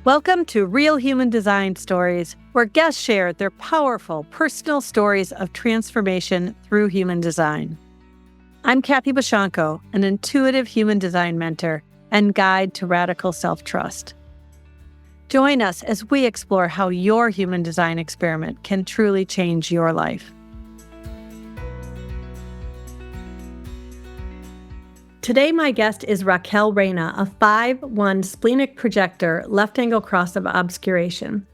Welcome to Real Human Design Stories, where guests share their powerful personal stories of transformation through human design. I'm Kathy Bashanko, an intuitive human design mentor and guide to radical self-trust. Join us as we explore how your human design experiment can truly change your life. Today, my guest is Raquel Reyna, a 5/1 Splenic Projector, left angle cross of obscuration.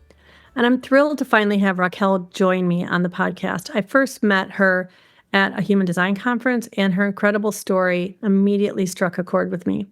And I'm thrilled to finally have Raquel join me on the podcast. I first met her at a human design conference, and her incredible story immediately struck a chord with me.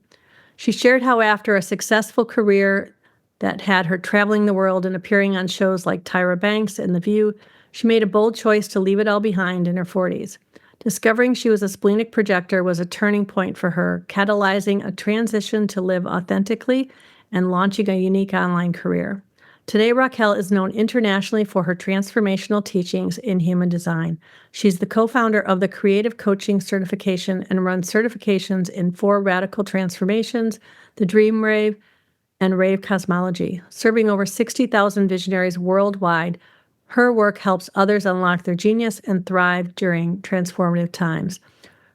She shared how after a successful career that had her traveling the world and appearing on shows like Tyra Banks and The View, she made a bold choice to leave it all behind in her 40s. Discovering she was a splenic projector was a turning point for her, catalyzing a transition to live authentically and launching a unique online career. Today, Raquel is known internationally for her transformational teachings in human design. She's the co-founder of the Creative Coaching Certification and runs certifications in 4 radical transformations, the Dream Rave, and Rave Cosmology. Serving over 60,000 visionaries worldwide, her work helps others unlock their genius and thrive during transformative times.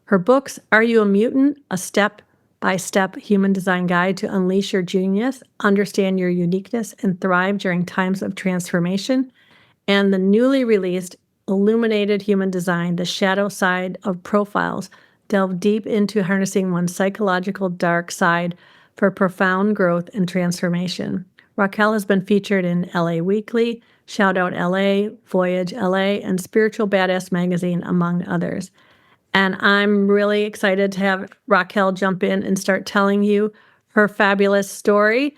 Her books, Are You a Mutant? A Step-by-Step Human Design Guide to Unleash Your Genius, Understand Your Uniqueness, and Thrive During Times of Transformation, and the newly released Illuminated Human Design, The Shadow Side of Profiles, delve deep into harnessing one's psychological dark side for profound growth and transformation. Raquel has been featured in LA Weekly, Shout Out LA, Voyage LA, and Spiritual Badass Magazine, among others. And I'm really excited to have Raquel jump in and start telling you her fabulous story.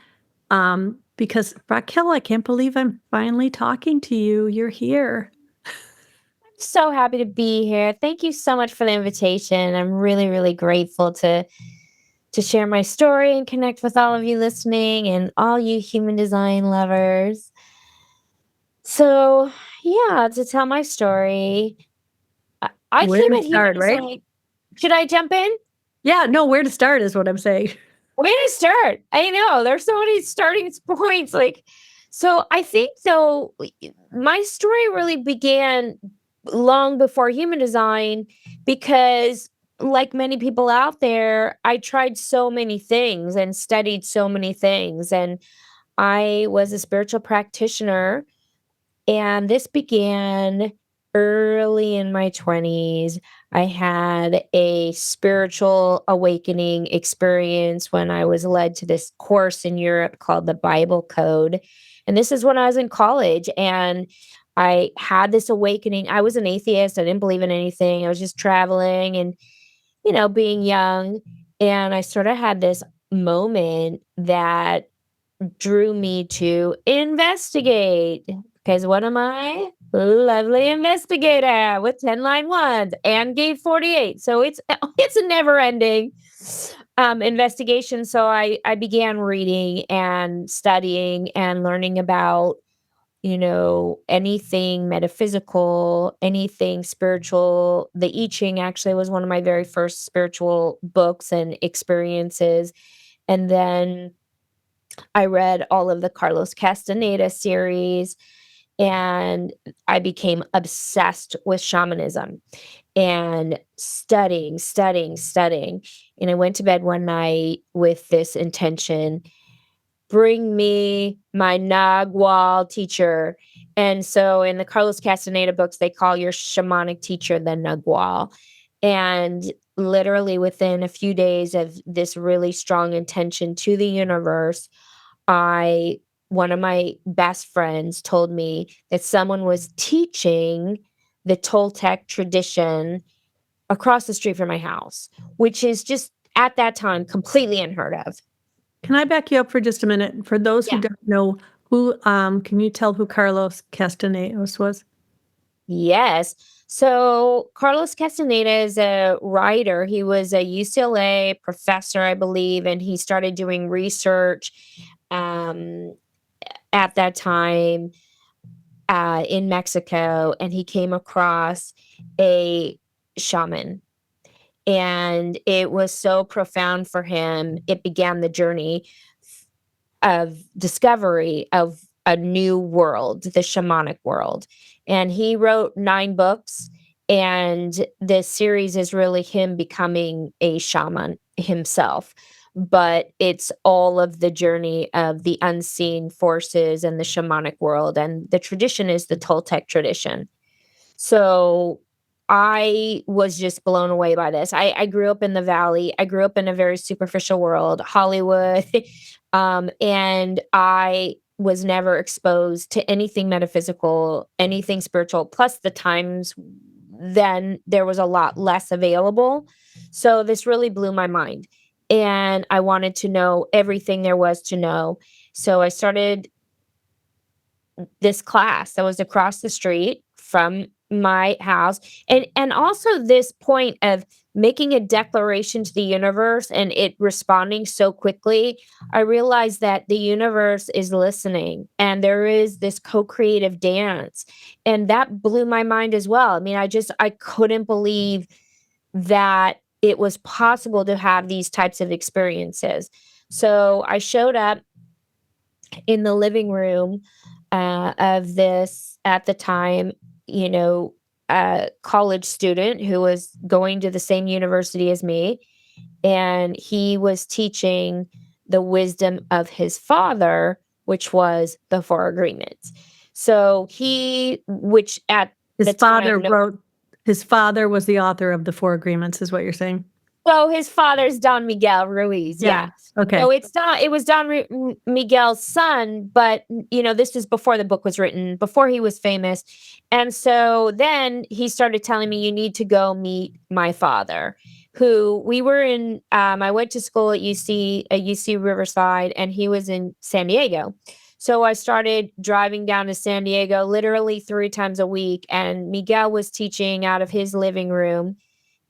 Because Raquel, I can't believe I'm finally talking to you. You're here. So happy to be here. Thank you so much for the invitation. I'm really, really grateful to share my story and connect with all of you listening and all you human design lovers. So, yeah, to tell my story, I Where came to at human start, right? design. Should I jump in? Yeah, no, where to start is what I'm saying. Where to start? I know there's so many starting points. So I think though my story really began long before human design because, like many people out there, I tried so many things and studied so many things, and I was a spiritual practitioner, and this began early in my 20s. I had a spiritual awakening experience when I was led to this course in Europe called the Bible Code. And this is when I was in college, and I had this awakening. I was an atheist. I didn't believe in anything. I was just traveling and, being young. And I sort of had this moment that drew me to investigate. Because what am I? Lovely investigator with 10 line wands and gave 48. So it's a never ending investigation. So I began reading and studying and learning about, anything metaphysical, anything spiritual. The I Ching actually was one of my very first spiritual books and experiences. And then I read all of the Carlos Castaneda series, and I became obsessed with shamanism and studying. And I went to bed one night with this intention: bring me my Nagual teacher. And so in the Carlos Castaneda books, they call your shamanic teacher the Nagual. And literally within a few days of this really strong intention to the universe, one of my best friends told me that someone was teaching the Toltec tradition across the street from my house, which is just at that time completely unheard of. Can I back you up for just a minute? For those who Yeah. don't know, can you tell who Carlos Castaneda was? Yes. So Carlos Castaneda is a writer. He was a UCLA professor, I believe, and he started doing research um, at that time in Mexico, and he came across a shaman. And it was so profound for him. It began the journey. discovery of a new world, the shamanic world. And he wrote 9 books. And this series is really him becoming a shaman himself. But it's all of the journey of the unseen forces and the shamanic world. And the tradition is the Toltec tradition. So I was just blown away by this. I grew up in the Valley. I grew up in a very superficial world, Hollywood. And I was never exposed to anything metaphysical, anything spiritual. Plus, the times then there was a lot less available. So this really blew my mind. And I wanted to know everything there was to know. So I started this class that was across the street from my house. And also this point of making a declaration to the universe and it responding so quickly. I realized that the universe is listening and there is this co-creative dance. And that blew my mind as well. I mean, I couldn't believe that it was possible to have these types of experiences. So I showed up in the living room of this, at the time, a college student who was going to the same university as me. And he was teaching the wisdom of his father, which was the Four Agreements. So which at His the father time, wrote, his father was the author of the Four Agreements, is what you're saying? so his father's Don Miguel Ruiz. Yeah. Okay. So it was Miguel's son, but this was before the book was written, before he was famous. And so then he started telling me, you need to go meet my father, who we were in. I went to school at UC Riverside, and he was in San Diego. So I started driving down to San Diego literally 3 times a week. And Miguel was teaching out of his living room.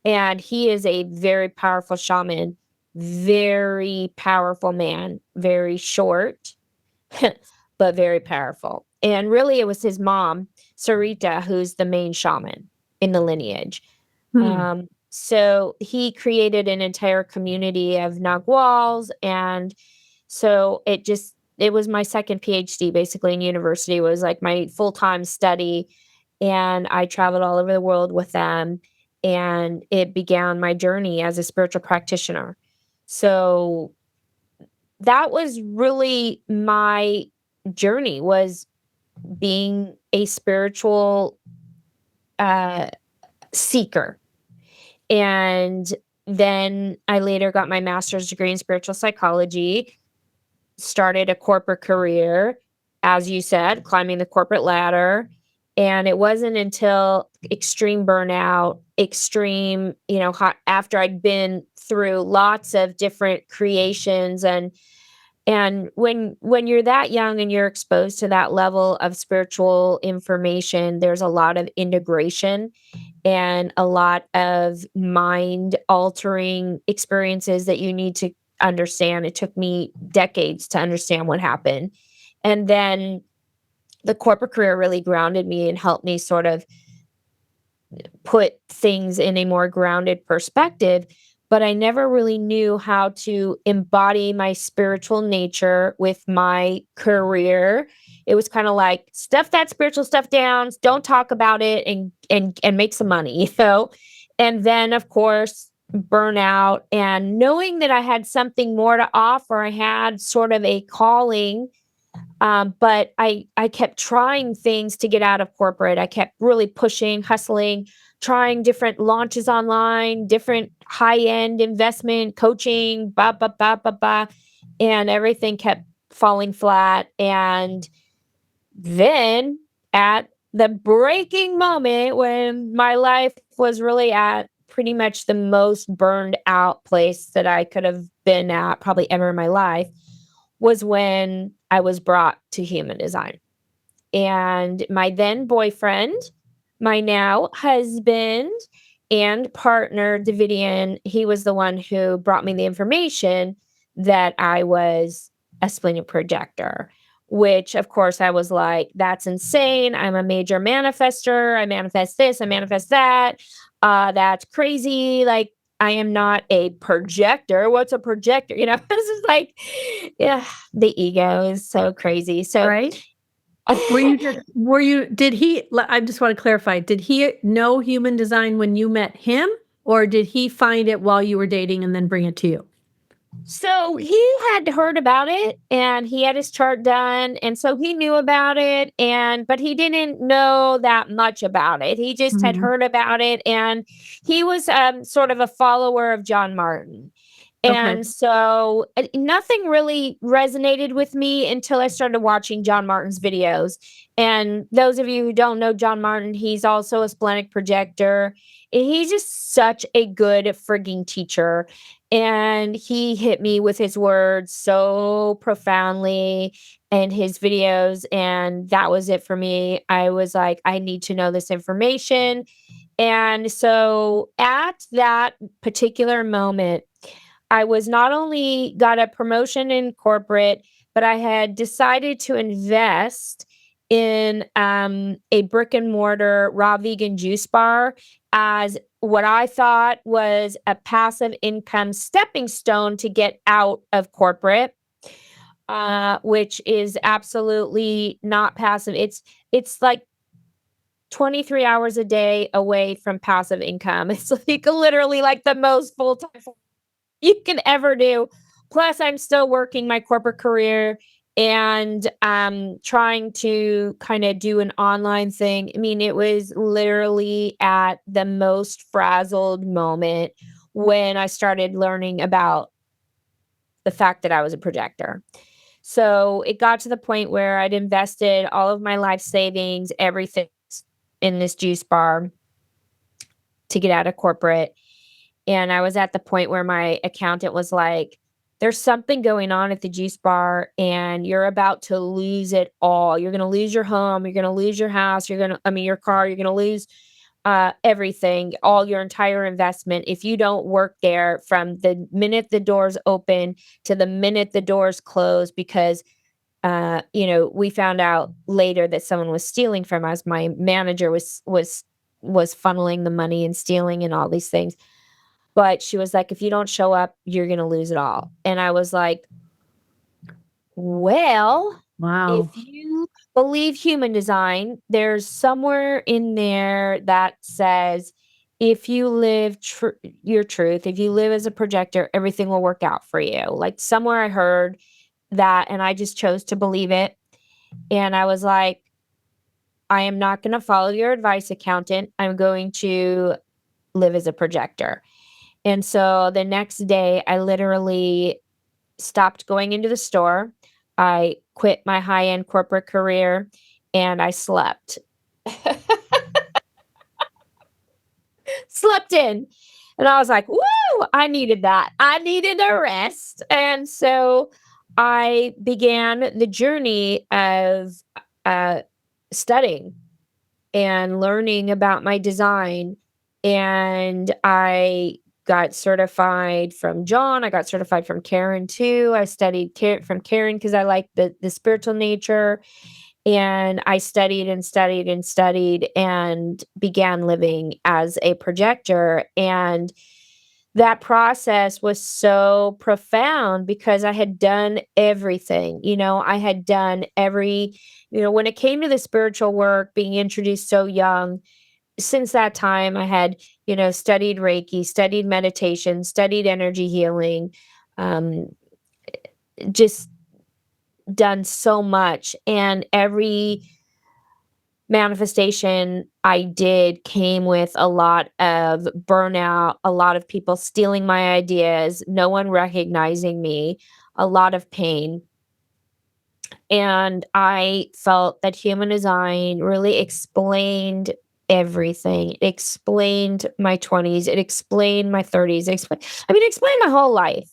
And he is a very powerful shaman, very powerful man, very short, but very powerful. And really, it was his mom, Sarita, who's the main shaman in the lineage. So he created an entire community of Naguals. And so it was my second PhD basically in university. It was like my full-time study. And I traveled all over the world with them. And it began my journey as a spiritual practitioner. So that was really my journey, was being a spiritual seeker. And then I later got my master's degree in spiritual psychology, started a corporate career, as you said, climbing the corporate ladder. And it wasn't until extreme burnout, after I'd been through lots of different creations, and when you're that young and you're exposed to that level of spiritual information, there's a lot of integration and a lot of mind altering experiences that you need to understand. It took me decades to understand what happened. And then the corporate career really grounded me and helped me sort of put things in a more grounded perspective. But I never really knew how to embody my spiritual nature with my career. It was kind of like, stuff that spiritual stuff down, don't talk about it, and make some money, And then, of course, burnout, and knowing that I had something more to offer. I had sort of a calling. But I kept trying things to get out of corporate. I kept really pushing, hustling, trying different launches online, different high-end investment coaching, and everything kept falling flat. And then at the breaking moment when my life was really at pretty much the most burned out place that I could have been at probably ever in my life, was when I was brought to human design. And my then boyfriend, my now husband and partner, Davidian, he was the one who brought me the information that I was a splenic projector, which of course I was like, that's insane. I'm a major manifester. I manifest this, I manifest that. That's crazy. Like, I am not a projector. What's a projector? This is like, yeah, the ego is so crazy. So, Right? Did he, I just want to clarify, did he know human design when you met him, or did he find it while you were dating and then bring it to you? So he had heard about it and he had his chart done. And so he knew about it. But he didn't know that much about it. He just had Mhm. heard about it. And he was sort of a follower of John Martin. Okay. And so nothing really resonated with me until I started watching John Martin's videos. And those of you who don't know John Martin, he's also a splenic projector. And he's just such a good frigging teacher. And he hit me with his words so profoundly and his videos. And that was it for me. I was like, I need to know this information. And so at that particular moment, I was not only got a promotion in corporate, but I had decided to invest in a brick and mortar raw vegan juice bar as what I thought was a passive income stepping stone to get out of corporate, which is absolutely not passive. It's like 23 hours a day away from passive income. It's like literally like the most full time you can ever do. Plus, I'm still working my corporate career and trying to kind of do an online thing. I mean, it was literally at the most frazzled moment when I started learning about the fact that I was a projector. So it got to the point where I'd invested all of my life savings, everything in this juice bar to get out of corporate. And I was at the point where my accountant was like, there's something going on at the juice bar and you're about to lose it all. You're going to lose your home. You're going to lose your house. Your car. You're going to lose everything, all your entire investment. If you don't work there from the minute the doors open to the minute the doors close, because we found out later that someone was stealing from us. My manager was funneling the money and stealing and all these things. But she was like, "If you don't show up, you're gonna lose it all." And I was like, "Well, if Wow. you believe human design, there's somewhere in there that says if you live your truth, if you live as a projector, everything will work out for you." Like somewhere I heard that and I just chose to believe it. And I was like, "I am not gonna follow your advice, accountant. I'm going to live as a projector." And so the next day, I literally stopped going into the store. I quit my high-end corporate career and I slept. Slept in. And I was like, "Woo, I needed that. I needed a rest." And so I began the journey of uh, studying and learning about my design. And I got certified from John. I got certified from Karen too. I studied from Karen because I like the spiritual nature. And I studied and studied and studied and began living as a projector. And that process was so profound because I had done everything. I had done when it came to the spiritual work, being introduced so young, since that time, I had, studied Reiki, studied meditation, studied energy healing, um, just done so much. And every manifestation I did came with a lot of burnout, a lot of people stealing my ideas, no one recognizing me, a lot of pain. And I felt that human design really explained everything. It explained my 20s, it explained my 30s, it explained my whole life.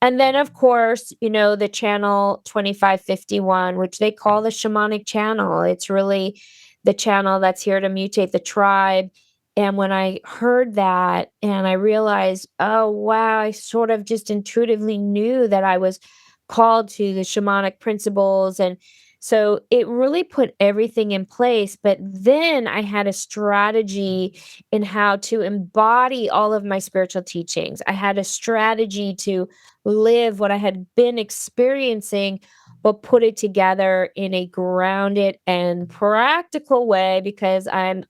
And then, of course, the channel 2551, which they call the shamanic channel. It's really the channel that's here to mutate the tribe. And when I heard that and I realized, oh, wow, I sort of just intuitively knew that I was called to the shamanic principles and So it really put everything in place. But then I had a strategy in how to embody all of my spiritual teachings. I had a strategy to live what I had been experiencing, but put it together in a grounded and practical way because I'm,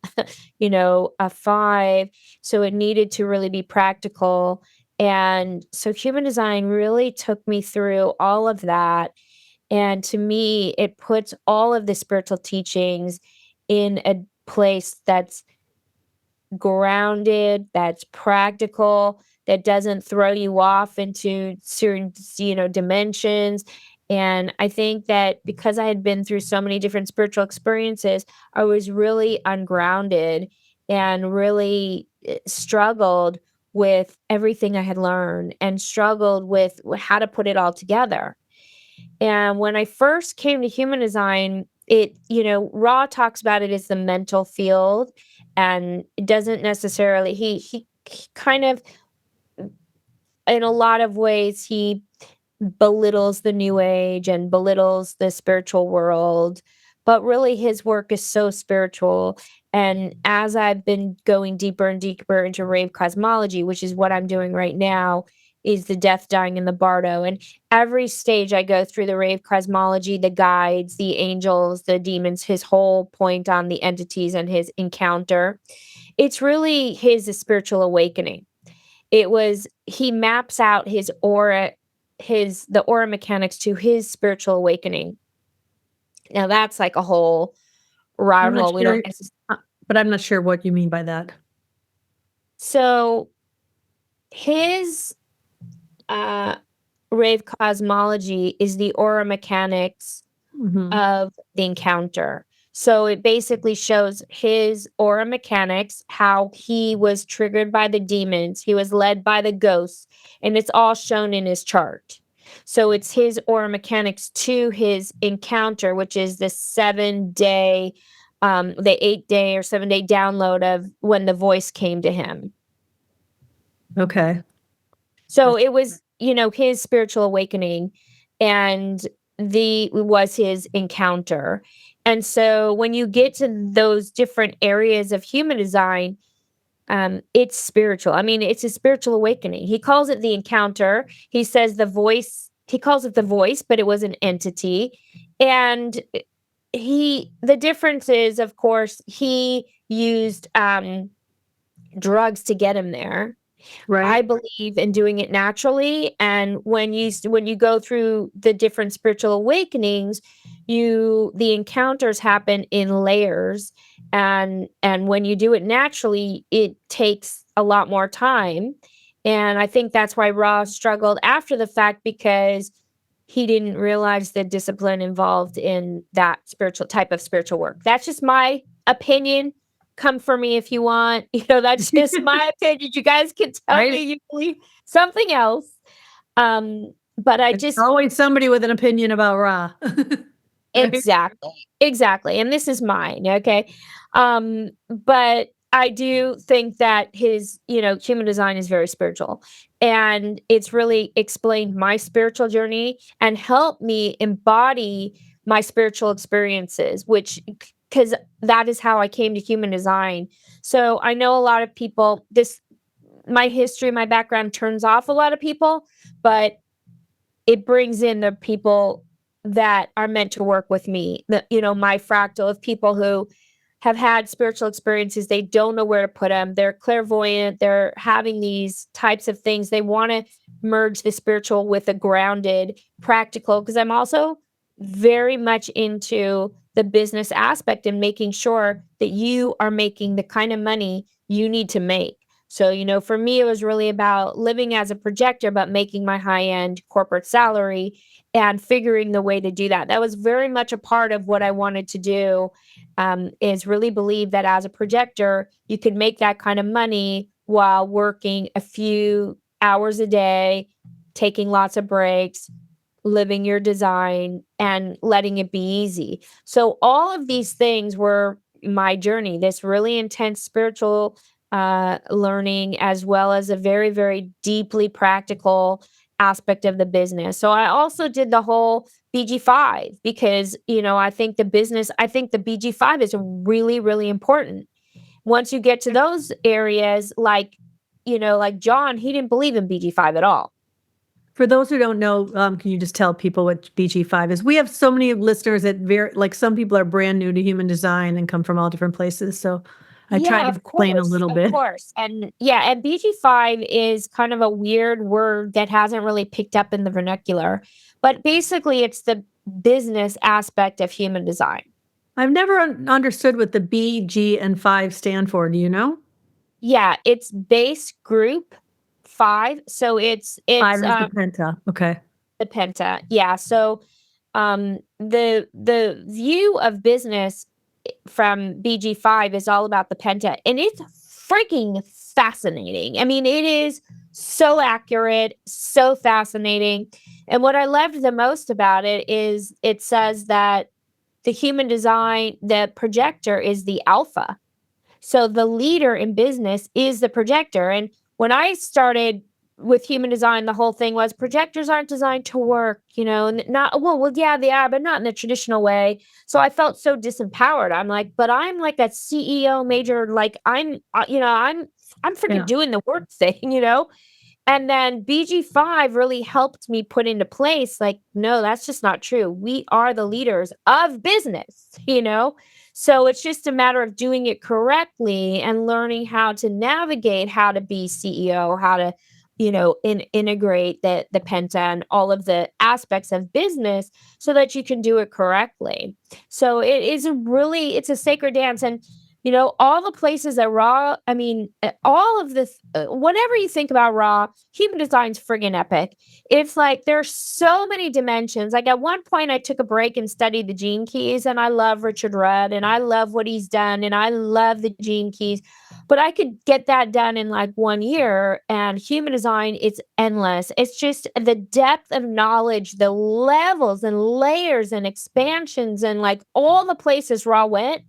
a five. So it needed to really be practical. And so human design really took me through all of that. And to me, it puts all of the spiritual teachings in a place that's grounded, that's practical, that doesn't throw you off into certain, dimensions. And I think that because I had been through so many different spiritual experiences, I was really ungrounded and really struggled with everything I had learned and struggled with how to put it all together. And when I first came to human design, Ra talks about it as the mental field, and it doesn't necessarily, he kind of, in a lot of ways, he belittles the new age and belittles the spiritual world, but really his work is so spiritual. And as I've been going deeper and deeper into rave cosmology, which is what I'm doing right now, is the death, dying, and the bardo. And every stage I go through the rave cosmology, the guides, the angels, the demons, his whole point on the entities and his encounter, it's really his spiritual awakening. He maps out his aura, the aura mechanics to his spiritual awakening. Now that's like a whole I'm rabbit not hole. We sure, don't necess but I'm not sure what you mean by that. So his uh rave cosmology is the aura mechanics Mhm. of the encounter. So it basically shows his aura mechanics, how he was triggered by the demons, he was led by the ghosts, and it's all shown in his chart. So it's his aura mechanics to his encounter, which is the 7-day, the 8-day or 7-day download of when the voice came to him. Okay. So it was, his spiritual awakening, and was his encounter. And so when you get to those different areas of human design, it's spiritual. I mean, it's a spiritual awakening. He calls it the encounter. He says he calls it the voice, but it was an entity. And the difference is, of course, he used drugs to get him there. I Right. believe in doing it naturally, and when you go through the different spiritual awakenings, the encounters happen in layers, and when you do it naturally, it takes a lot more time. And I think that's why Ra struggled after the fact, because he didn't realize the discipline involved in that spiritual work. That's just my opinion. Come for me if you want. That's just my opinion. You guys can tell Right? me you believe something else. But I It's just always somebody with an opinion about Ra. Right? Exactly. Exactly. And this is mine, okay? But I do think that his, human design is very spiritual. And it's really explained my spiritual journey and helped me embody my spiritual experiences, which because that is how I came to human design. So I know a lot of people, my history, my background turns off a lot of people, but it brings in the people that are meant to work with me. My fractal of people who have had spiritual experiences, they don't know where to put them. They're clairvoyant, they're having these types of things. They want to merge the spiritual with a grounded, practical, because I'm also very much into the business aspect and making sure that you are making the kind of money you need to make. So, for me, it was really about living as a projector, but making my high end corporate salary and figuring the way to do that. That was very much a part of what I wanted to do, is really believe that as a projector, you could make that kind of money while working a few hours a day, taking lots of breaks, living your design, and letting it be easy. So, all of these things were my journey, this really intense spiritual learning, as well as a very, very deeply practical aspect of the business. So I also did the whole BG5 because, I think the BG5 is really, really important. Once you get to those areas, like John, he didn't believe in BG5 at all. For those who don't know, can you just tell people what BG5 is? We have so many listeners that some people are brand new to human design and come from all different places. So I tried to explain a little bit. Of course. And BG5 is kind of a weird word that hasn't really picked up in the vernacular, but basically it's the business aspect of human design. I've never understood what the B, G, and 5 stand for. Do you know? Yeah, it's base group 5. So it's 5 is the penta. Okay. The penta. Yeah. So the view of business from BG5 is all about the penta, and it's freaking fascinating. I mean, it is so accurate, so fascinating. And what I loved the most about it is it says that the projector is the alpha. So the leader in business is the projector. And when I started with human design, the whole thing was projectors aren't designed to work, yeah, they are, but not in the traditional way. So I felt so disempowered. I'm like, but I'm like that CEO major, like I'm freaking doing the work thing. And then BG5 really helped me put into place, like, no, that's just not true. We are the leaders of business. So it's just a matter of doing it correctly and learning how to navigate, how to be CEO, how to, integrate the penta and all of the aspects of business so that you can do it correctly. So it's a sacred dance. And all the places that all of this, whatever you think about Raw, human design's friggin' epic. It's like there's so many dimensions. Like at one point, I took a break and studied the gene keys, and I love Richard Rudd, and I love what he's done, and I love the gene keys. But I could get that done in like 1 year, and human design, it's endless. It's just the depth of knowledge, the levels and layers and expansions, and like all the places Raw went.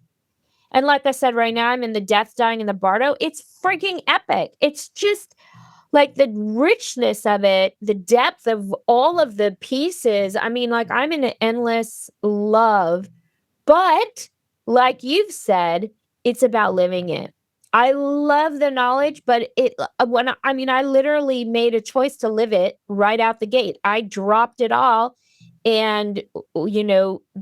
And like I said, right now I'm in the Death, Dying, and the Bardo. It's freaking epic. It's just like the richness of it, the depth of all of the pieces. I mean, like I'm in an endless love. But like you've said, it's about living it. I love the knowledge, but I literally made a choice to live it right out the gate. I dropped it all and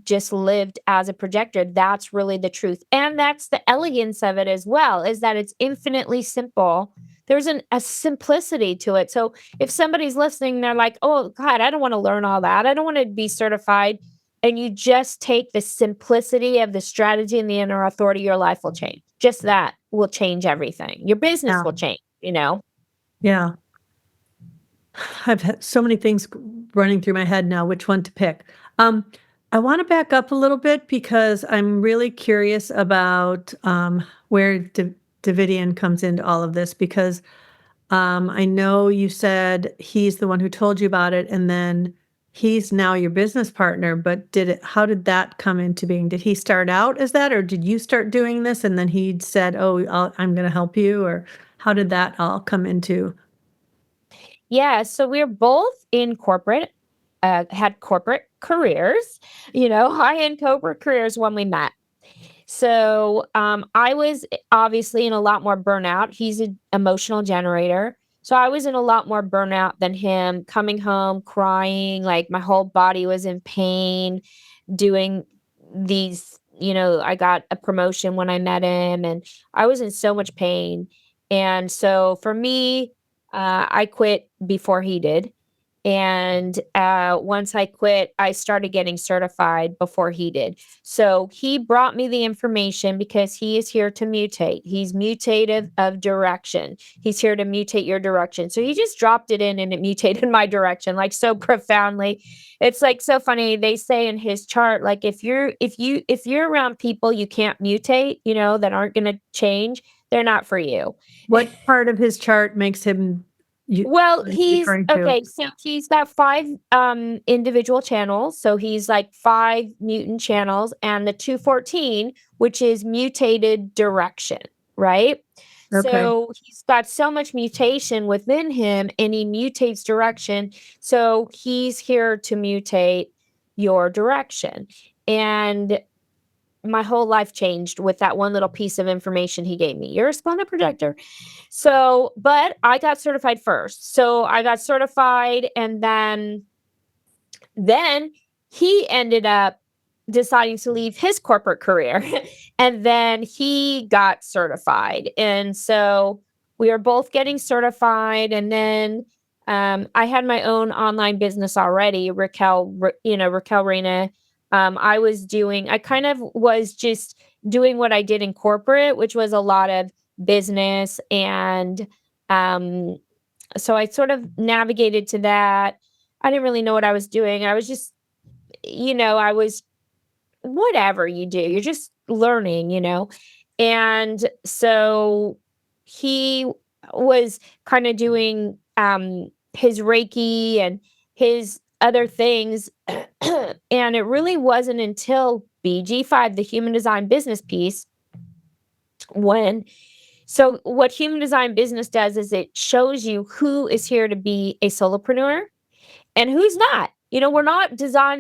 just lived as a projector. That's really the truth. And that's the elegance of it as well, is that it's infinitely simple. There's a simplicity to it. So if somebody's listening, they're like, oh God, I don't want to learn all that. I don't want to be certified. And you just take the simplicity of the strategy and the inner authority, your life will change. Just that will change everything. Your business will change, Yeah. I've had so many things running through my head now, which one to pick. I want to back up a little bit because I'm really curious about where Davidian comes into all of this, because I know you said he's the one who told you about it, and then he's now your business partner, but how did that come into being? Did he start out as that, or did you start doing this and then he said, oh, I'm going to help you? Or how did that all come into? Yeah, so we're both in corporate, had corporate careers, high-end corporate careers when we met. So I was obviously in a lot more burnout. He's an emotional generator. So I was in a lot more burnout than him, coming home crying, like my whole body was in pain, doing these, I got a promotion when I met him, and I was in so much pain. And so for me, I quit before he did. And once I quit, I started getting certified before he did. So he brought me the information because he is here to mutate. He's mutative of direction. He's here to mutate your direction. So he just dropped it in and it mutated my direction, like so profoundly. It's like so funny. They say in his chart, like if you're around people you can't mutate, that aren't going to change, they're not for you. What part of his chart makes him? He's okay. So he's got 5 individual channels. So he's like 5 mutant channels, and the 214, which is mutated direction, right? Okay. So he's got so much mutation within him and he mutates direction. So he's here to mutate your direction. And my whole life changed with that one little piece of information he gave me. You're a Splenic Projector. So, but I got certified first. So I got certified and then he ended up deciding to leave his corporate career and then he got certified. And so we are both getting certified. And then I had my own online business already, Raquel Reyna. I kind of was just doing what I did in corporate, which was a lot of business. And um, so I sort of navigated to that. I didn't really know what I was doing. I was just, I was whatever you do, you're just learning. And so he was kind of doing his Reiki and his other things. And it really wasn't until BG5, the human design business piece, when so what human design business does is it shows you who is here to be a solopreneur and who's not. We're not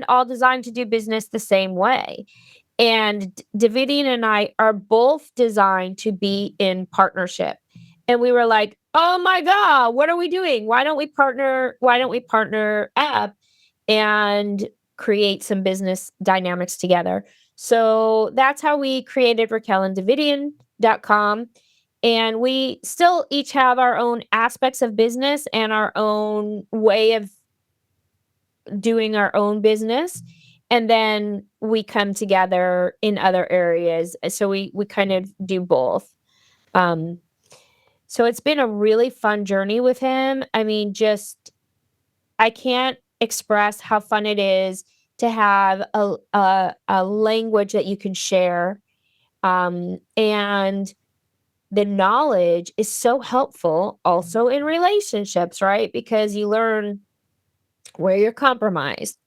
all designed to do business the same way. And Davidian and I are both designed to be in partnership. And we were like, "Oh my god, what are we doing? Why don't we partner? Why don't we partner up and create some business dynamics together?" So that's how we created Raquel and Davidian.com. And we still each have our own aspects of business and our own way of doing our own business. And then we come together in other areas. So we kind of do both. Um, so it's been a really fun journey with him. I mean, just I can't express how fun it is to have a language that you can share. And the knowledge is so helpful also in relationships, right? Because you learn where you're compromised.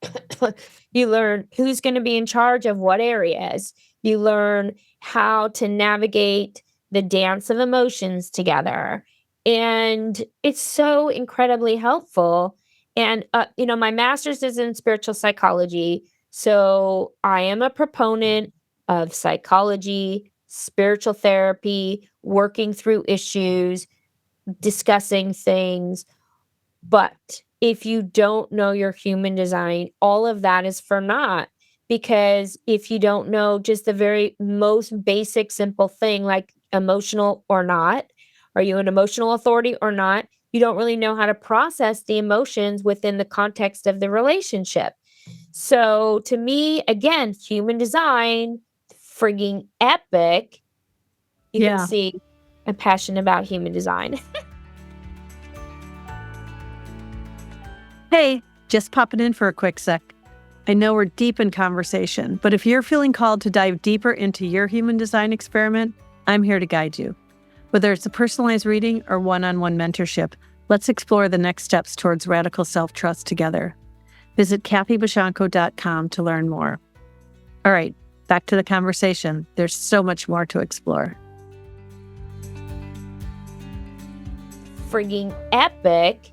You learn who's going to be in charge of what areas. You learn how to navigate the dance of emotions together. And it's so incredibly helpful. And, my master's is in spiritual psychology. So I am a proponent of psychology, spiritual therapy, working through issues, discussing things. But if you don't know your human design, all of that is for naught. Because if you don't know just the very most basic, simple thing like emotional or not, are you an emotional authority or not? You don't really know how to process the emotions within the context of the relationship. So to me, again, human design, frigging epic. You can Yeah. see I'm passionate about human design. Hey, just popping in for a quick sec. I know we're deep in conversation, but if you're feeling called to dive deeper into your human design experiment, I'm here to guide you. Whether it's a personalized reading or one-on-one mentorship, let's explore the next steps towards radical self-trust together. Visit kathybashanko.com to learn more. All right, back to the conversation. There's so much more to explore. Frigging epic.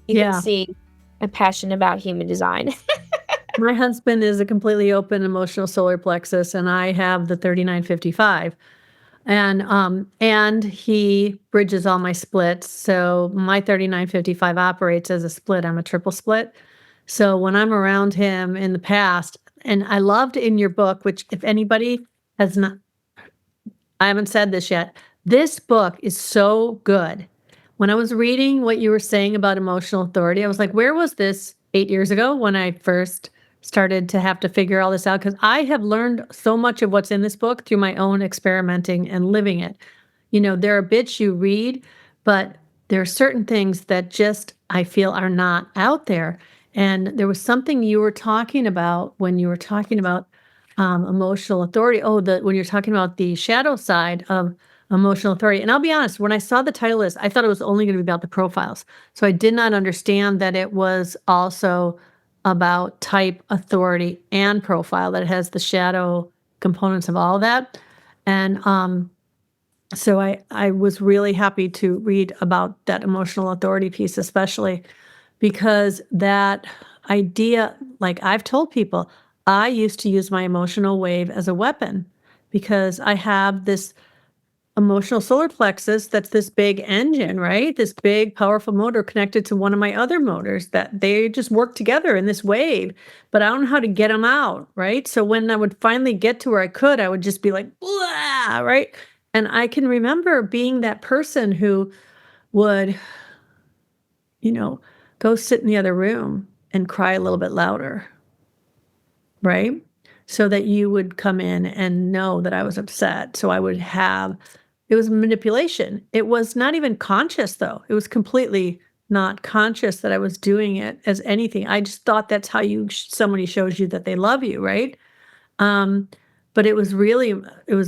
You Yeah. can see I'm passionate about human design. My husband is a completely open emotional solar plexus, and I have the 3955. And he bridges all my splits. So my 3955 operates as a split. I'm a triple split. So when I'm around him in the past, and I loved in your book, which if anybody has not, I haven't said this yet. This book is so good. When I was reading what you were saying about emotional authority, I was like, where was this 8 years ago when I first started to have to figure all this out? Because I have learned so much of what's in this book through my own experimenting and living it. There are bits you read, but there are certain things that just I feel are not out there. And there was something you were talking about when you were talking about emotional authority. Oh, when you're talking about the shadow side of emotional authority. And I'll be honest, when I saw the title list, I thought it was only going to be about the profiles. So I did not understand that it was also about type, authority, and profile, that it has the shadow components of all of that. And So I was really happy to read about that emotional authority piece, especially because that idea, like I've told people, I used to use my emotional wave as a weapon because I have this emotional solar plexus that's this big engine, right? This big, powerful motor connected to one of my other motors that they just work together in this wave, but I don't know how to get them out, right? So when I would finally get to where I could, I would just be like, blah, right? And I can remember being that person who would, you know, go sit in the other room and cry a little bit louder, right? So that you would come in and know that I was upset. So I would have it was manipulation. It was not even conscious, though. It was completely not conscious that I was doing it as anything. I just thought that's how somebody shows you that they love you, right? Um, but it was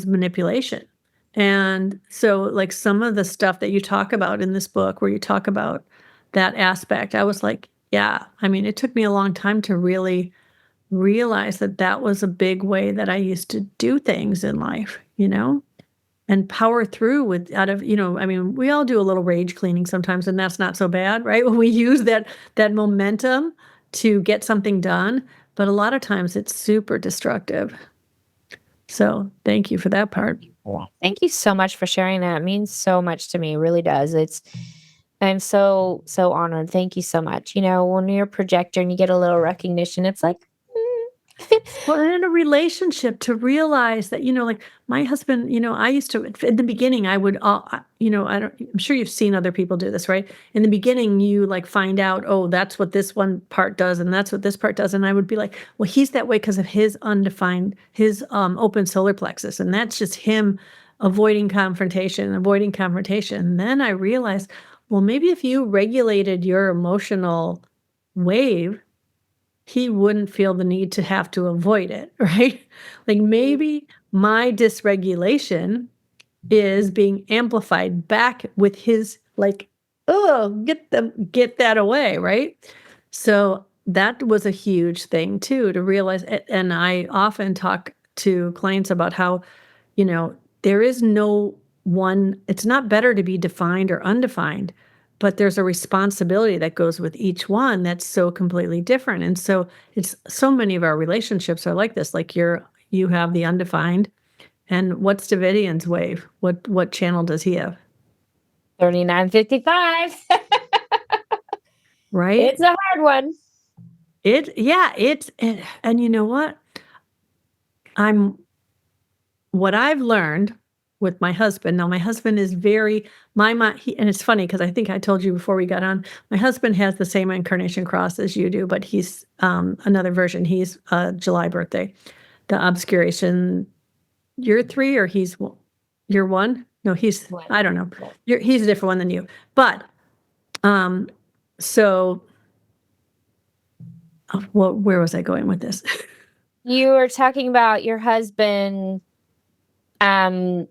manipulation. And so, like, some of the stuff that you talk about in this book, where you talk about that aspect, I was like, yeah. I mean, it took me a long time to really realize that that was a big way that I used to do things in life, and power through I mean, we all do a little rage cleaning sometimes, and that's not so bad, right? When we use that momentum to get something done, but a lot of times it's super destructive. So, thank you for that part. Well, thank you so much for sharing that. It means so much to me. It really does. I'm so, so honored. Thank you so much. When you're a projector and you get a little recognition, it's like, Well, and in a relationship to realize that, like my husband, I used to, in the beginning, I would, I'm sure you've seen other people do this, right? In the beginning, you like find out, oh, that's what this one part does, and that's what this part does. And I would be like, well, he's that way because of his his open solar plexus. And that's just him avoiding confrontation. And then I realized, well, maybe if you regulated your emotional wave, he wouldn't feel the need to have to avoid it, right? Like maybe my dysregulation is being amplified back with his like, oh, get that away, right? So that was a huge thing too to realize. And I often talk to clients about how, there is no one, it's not better to be defined or undefined, but there's a responsibility that goes with each one that's so completely different. And so it's so many of our relationships are like this. Like you have the undefined, and what's Davidian's wave? What channel does he have? 3955. Right? It's a hard one. And you know what? What I've learned with my husband. Now, my husband is very my mind, and it's funny because I think I told you before we got on. My husband has the same incarnation cross as you do, but he's another version. He's July birthday, the obscuration. You're 3, or you're 1. No, I don't know. He's a different one than you, but so. Well, where was I going with this? You were talking about your husband, and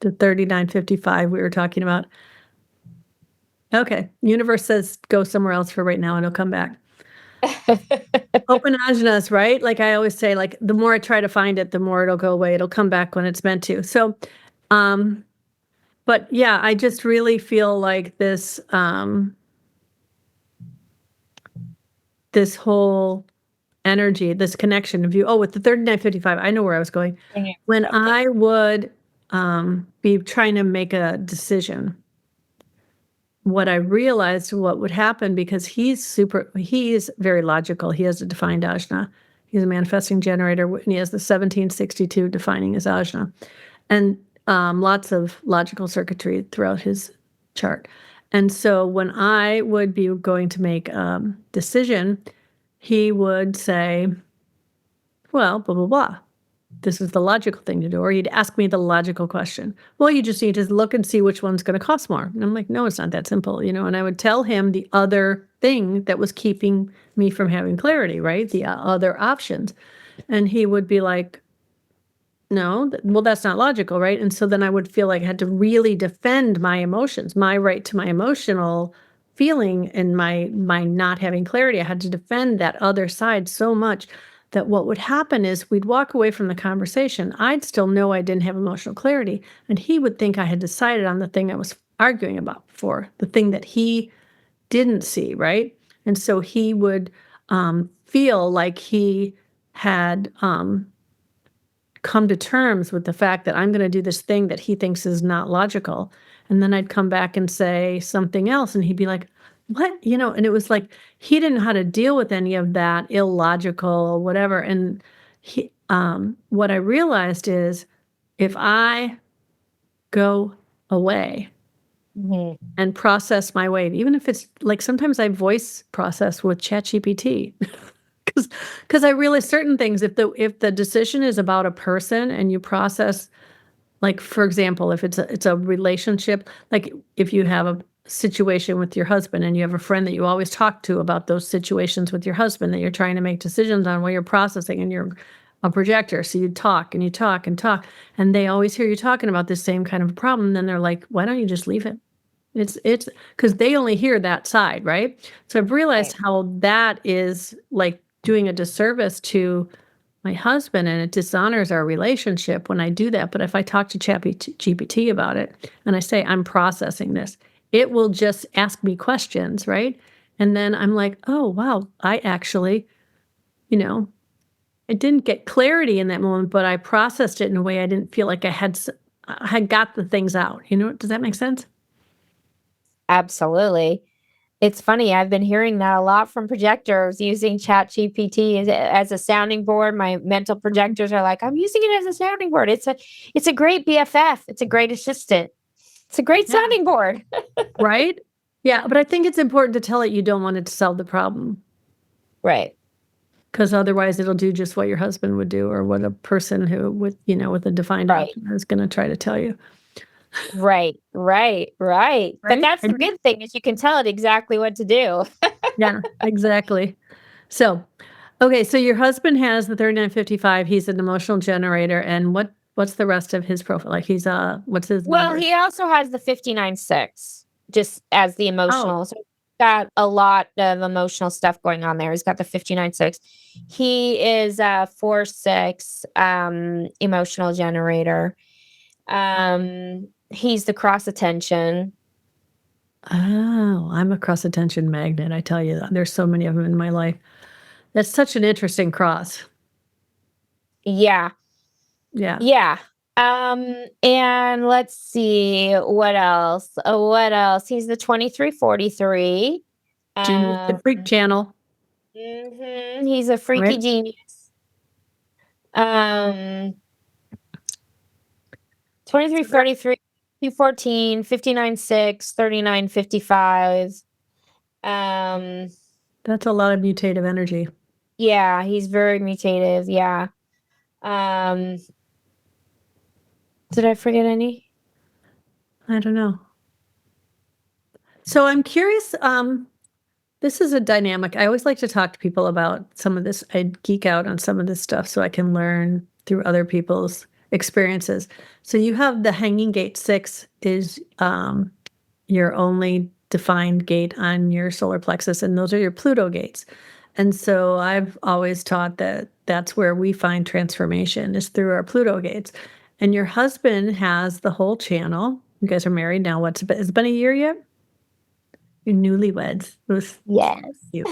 the 3955 we were talking about. Okay. Universe says go somewhere else for right now and it'll come back. Open ajnas, right? Like I always say, like the more I try to find it, the more it'll go away. It'll come back when it's meant to. So, but yeah, I just really feel like this whole energy, this connection of you. Oh, with the 3955, I know where I was going. When I would be trying to make a decision, what I realized what would happen, because he is very logical. He has a defined ajna. He's a manifesting generator, and he has the 1762 defining his ajna, and lots of logical circuitry throughout his chart. And so when I would be going to make a decision, he would say, well, blah, blah, blah. This is the logical thing to do. Or he'd ask me the logical question. Well, you just need to look and see which one's going to cost more. And I'm like, no, it's not that simple, And I would tell him the other thing that was keeping me from having clarity, right? The other options. And he would be like, no, well, that's not logical, right? And so then I would feel like I had to really defend my emotions, my right to my emotional feeling, and my not having clarity. I had to defend that other side so much that what would happen is we'd walk away from the conversation. I'd still know I didn't have emotional clarity, and he would think I had decided on the thing I was arguing about for, the thing that he didn't see, right? And so he would feel like he had come to terms with the fact that I'm going to do this thing that he thinks is not logical. And then I'd come back and say something else, and he'd be like, what? And it was like he didn't know how to deal with any of that illogical or whatever. And what I realized is if I go away and process my wave, even if it's like sometimes I voice process with ChatGPT. Because I realize certain things, if the decision is about a person and you process, like, for example, if it's a relationship, like if you have a situation with your husband and you have a friend that you always talk to about those situations with your husband that you're trying to make decisions on while you're processing, and you're a projector, so you talk and you talk and talk, and they always hear you talking about this same kind of problem, then they're like, why don't you just leave it? It's because they only hear that side, right? So I've realized how that is like doing a disservice to my husband, and it dishonors our relationship when I do that. But if I talk to GPT about it and I say, I'm processing this, it will just ask me questions, right? And then I'm like, oh, wow, I actually, I didn't get clarity in that moment, but I processed it in a way I didn't feel like I had got the things out. Does that make sense? Absolutely. It's funny. I've been hearing that a lot from projectors using ChatGPT as a sounding board. My mental projectors are like, I'm using it as a sounding board. It's a great BFF. It's a great assistant. It's a great sounding board. Right? Yeah. But I think it's important to tell it you don't want it to solve the problem. Right. Because otherwise it'll do just what your husband would do, or what a person who with a defined option is going to try to tell you. Right. But that's the good thing, is you can tell it exactly what to do. Yeah, exactly. So, okay, so your husband has the 3955. He's an emotional generator, and what's the rest of his profile? Like what's his Well, number? he also has the 59.6 just as the emotional. So he's got a lot of emotional stuff going on there. He's got the 59.6. He is a 4/6 emotional generator. He's the cross attention. Oh, I'm a cross attention magnet. I tell you, there's so many of them in my life. That's such an interesting cross. Yeah. Yeah. Yeah. And let's see what else. He's the 2343. The freak channel. He's a freaky genius. 2343, 214, 59.6, 39.55. That's a lot of mutative energy. Yeah, he's very mutative. Yeah. Did I forget any? I don't know. So I'm curious. This is a dynamic. I always like to talk to people about some of this. I geek out on some of this stuff so I can learn through other people's experiences. So you have the hanging gate 6 is your only defined gate on your solar plexus, and those are your Pluto gates. And so I've always taught that that's where we find transformation, is through our Pluto gates. And your husband has the whole channel. You guys are married now. Has it been a year yet? You're newlyweds. Yes. Cute.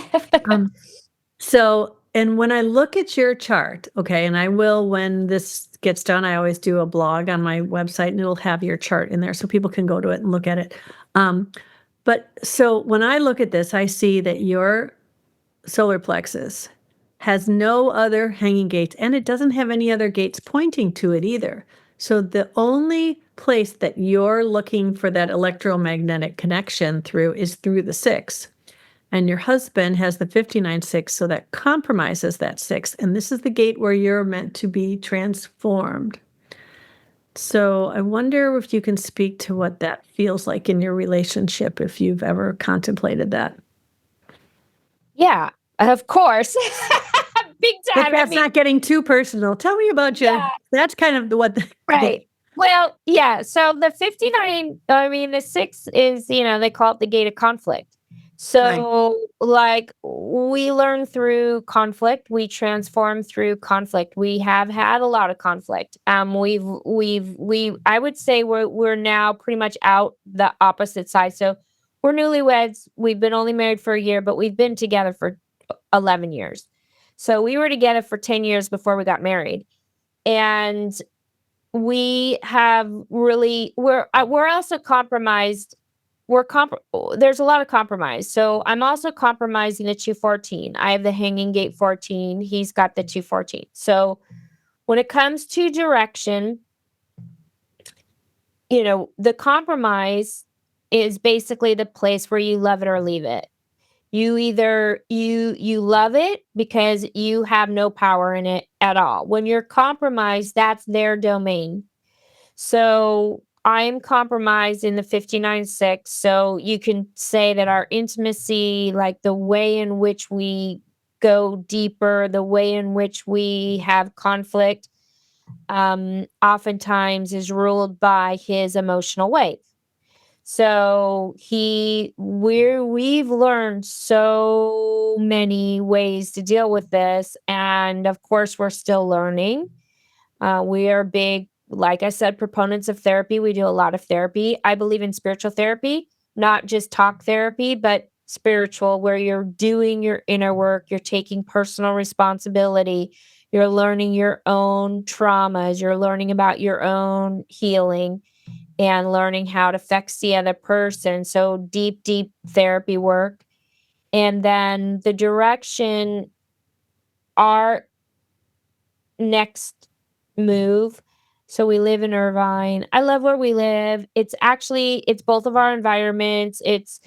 So, and when I look at your chart, okay, and I will, when this gets done, I always do a blog on my website, and it'll have your chart in there so people can go to it and look at it. But so when I look at this, I see that your solar plexus has no other hanging gates, and it doesn't have any other gates pointing to it either. So the only place that you're looking for that electromagnetic connection through is through the 6. And your husband has the 59.6, so that compromises that 6. And this is the gate where you're meant to be transformed. So I wonder if you can speak to what that feels like in your relationship, if you've ever contemplated that. Yeah, of course. Big time. But that's not getting too personal. Tell me about your, that's kind of what. Right. Well, yeah. So the 59, the 6 is, they call it the gate of conflict. Right. So, like, we learn through conflict, we transform through conflict. We have had a lot of conflict. I would say we're now pretty much out the opposite side. So, we're newlyweds. We've been only married for a year, but we've been together for 11 years. So, we were together for 10 years before we got married. And we have really we're also compromised. There's a lot of compromise. So I'm also compromising the 214. I have the hanging gate 14. He's got the 214. So when it comes to direction, the compromise is basically the place where you love it or leave it. You either you love it because you have no power in it at all. When you're compromised, that's their domain. So I'm compromised in the 59-6. So you can say that our intimacy, like the way in which we go deeper, the way in which we have conflict, oftentimes is ruled by his emotional wave. So we've learned so many ways to deal with this. And of course, we're still learning. We are big, like I said, proponents of therapy. We do a lot of therapy. I believe in spiritual therapy, not just talk therapy, but spiritual, where you're doing your inner work, you're taking personal responsibility, you're learning your own traumas, you're learning about your own healing and learning how it affects the other person. So deep, deep therapy work. And then the direction, our next move. So we live in Irvine. I love where we live. It's both of our environments. It's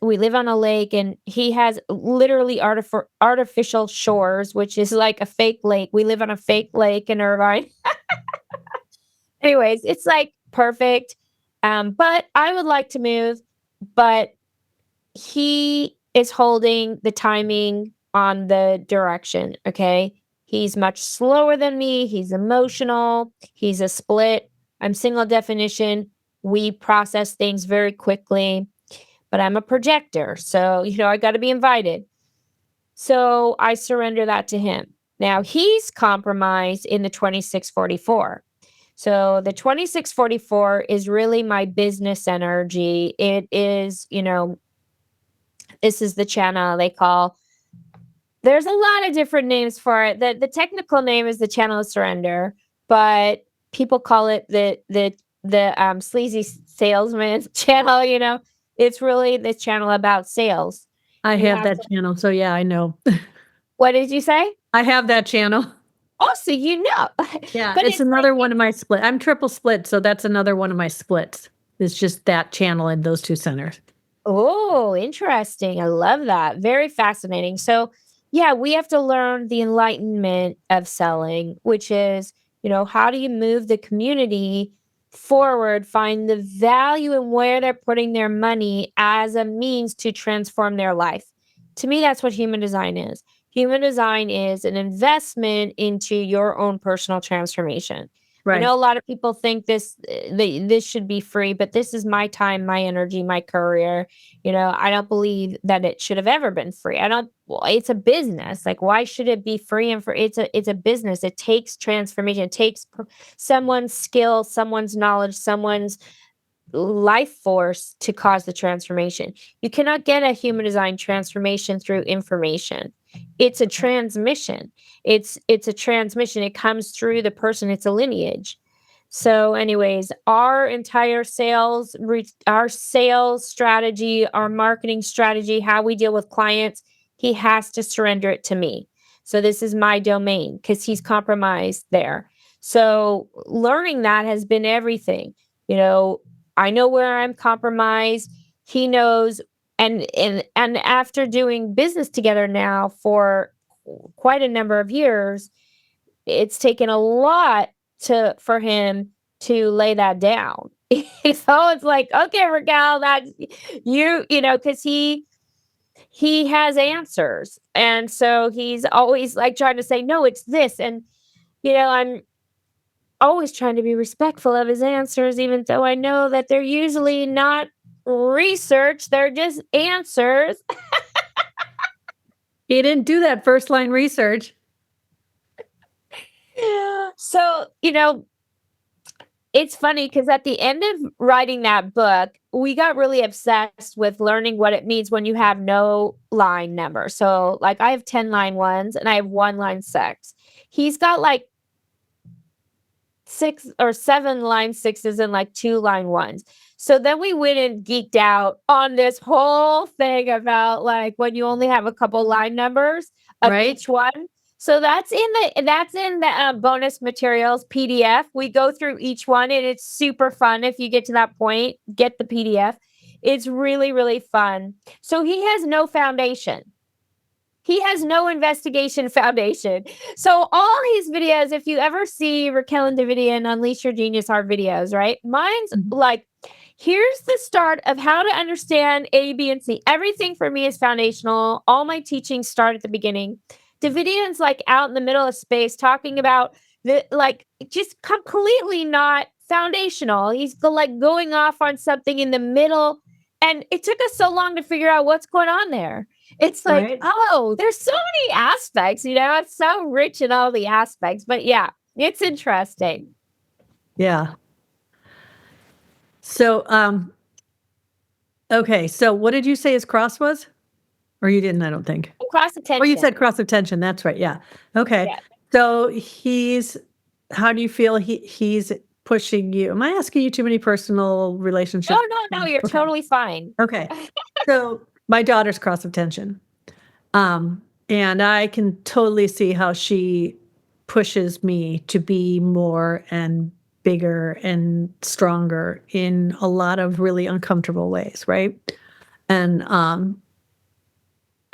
we live on a lake, and he has literally artificial shores, which is like a fake lake. We live on a fake lake in Irvine. Anyways, it's like perfect. But I would like to move, but he is holding the timing on the direction, okay? He's much slower than me, he's emotional, he's a split. I'm single definition. We process things very quickly, but I'm a projector, so, I gotta be invited. So, I surrender that to him. Now, he's compromised in the 2644. So, the 2644 is really my business energy. It is, this is the channel they call. There's a lot of different names for it. The technical name is the channel of surrender, but people call it the sleazy salesman channel. It's really the channel about sales. I You have have that to. channel, so yeah, I know. What did you say? I have that channel. Oh, so you know, Yeah, but it's it's like another one of my split. I'm triple split, so that's another one of my splits. It's just that channel in those 2 centers. oh, interesting. I love that. Very fascinating. So, yeah, we have to learn the enlightenment of selling, which is, how do you move the community forward, find the value in where they're putting their money as a means to transform their life. To me, that's what human design is. Human design is an investment into your own personal transformation. I Right. know a lot of people think this should be free, but this is my time, my energy, my career. I don't believe that it should have ever been free. I don't well, it's a business. Like, why should it be free and for it's a business. It takes transformation. It takes someone's skill, someone's knowledge, someone's life force to cause the transformation. You cannot get a human design transformation through information. It's a transmission. It's a transmission. It comes through the person. It's a lineage. So, anyways, our sales strategy, our marketing strategy, how we deal with clients, he has to surrender it to me. So this is my domain because he's compromised there. So learning that has been everything. You know, I know where I'm compromised. He knows, and after doing business together now for quite a number of years, it's taken a lot for him to lay that down. So it's like, okay, Raquel, that because he has answers, and so he's always like trying to say, no, it's this, and I'm always trying to be respectful of his answers, even though I know that they're usually not research. They're just answers. He didn't do that first line research. So, it's funny because at the end of writing that book, we got really obsessed with learning what it means when you have no line number. So, like, I have 10 line ones and I have 1 line 6. He's got like 6 or 7 line 6s and like 2 line 1s. So then we went and geeked out on this whole thing about like when you only have a couple line numbers of each one. So that's in the bonus materials PDF. We go through each one and it's super fun. If you get to that point, get the PDF. It's really, really fun. So he has no foundation. He has no investigation foundation. So all his videos, if you ever see Raquel and Davidian Unleash Your Genius, our videos, right? Mine's like, here's the start of how to understand A, B, and C. Everything for me is foundational. All my teachings start at the beginning. Davidian's like out in the middle of space talking about just completely not foundational. He's like going off on something in the middle. And it took us so long to figure out what's going on there. It's like, oh, there's so many aspects, it's so rich in all the aspects. But yeah, it's interesting. Yeah. So, okay. So what did you say his cross was? Or you didn't, I don't think. Cross of tension. Oh, you said cross of tension. That's right. Yeah. Okay. Yeah. So how do you feel he's pushing you? Am I asking you too many personal relationships? No, you're totally fine. Okay. So my daughter's cross of tension. And I can totally see how she pushes me to be more and bigger and stronger in a lot of really uncomfortable ways, right? And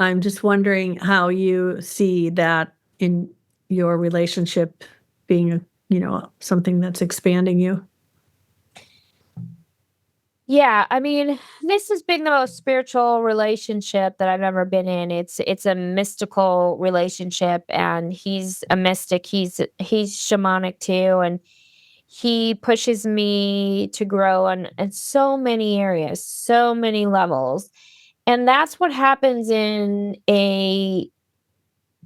I'm just wondering how you see that in your relationship being, something that's expanding you. Yeah, I mean, this has been the most spiritual relationship that I've ever been in. It's a mystical relationship, and he's a mystic. He's shamanic too, and he pushes me to grow in so many areas, so many levels. And that's what happens in a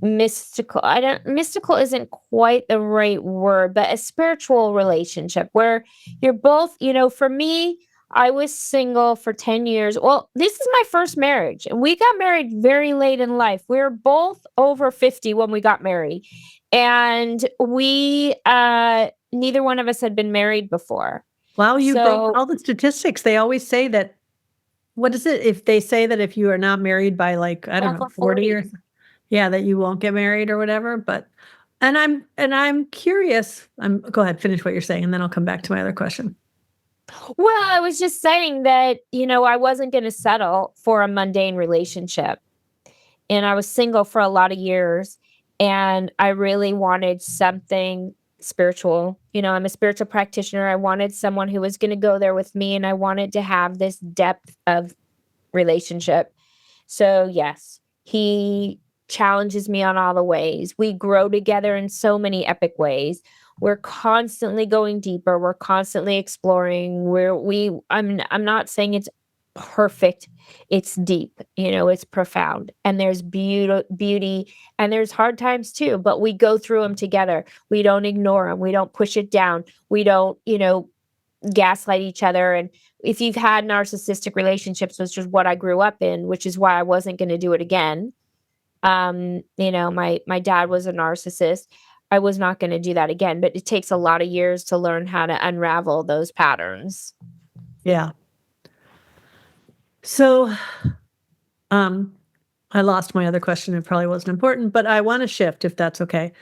mystical isn't quite the right word, but a spiritual relationship where you're both, for me, I was single for 10 years. Well, this is my first marriage, and we got married very late in life. We were both over 50 when we got married, and we neither one of us had been married before. Wow, you broke all the statistics. They always say that. What is it? If they say that if you are not married by like, I don't know, 40 or that you won't get married or whatever. But and I'm curious. Go ahead, finish what you're saying, and then I'll come back to my other question. Well, I was just saying that, I wasn't going to settle for a mundane relationship. And I was single for a lot of years, and I really wanted something spiritual. I'm a spiritual practitioner. I wanted someone who was going to go there with me, and I wanted to have this depth of relationship. So yes, he challenges me on all the ways. We grow together in so many epic ways. We're constantly going deeper. We're constantly exploring. I'm not saying it's perfect. It's deep, it's profound. And there's beauty and there's hard times too, but we go through them together. We don't ignore them. We don't push it down. We don't, gaslight each other. And if you've had narcissistic relationships, which is what I grew up in, which is why I wasn't going to do it again. My dad was a narcissist. I was not going to do that again, but it takes a lot of years to learn how to unravel those patterns. Yeah. So, I lost my other question. It probably wasn't important, but I want to shift if that's okay.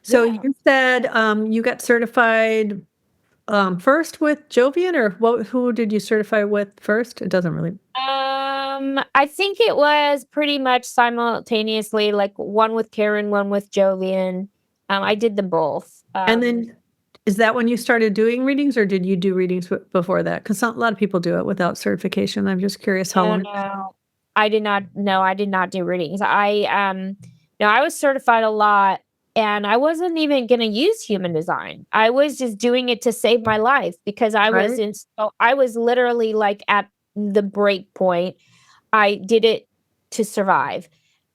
So you said, you got certified, first with Jovian, or who did you certify with first? It doesn't really. I think it was pretty much simultaneously, like one with Karen, one with Jovian. I did them both. And then is that when you started doing readings, or did you do readings before that? Because a lot of people do it without certification. I'm just curious how long. No, I did not. No, I did not do readings. I was certified a lot, and I wasn't even going to use human design. I was just doing it to save my life because I was literally like at the break point. I did it to survive.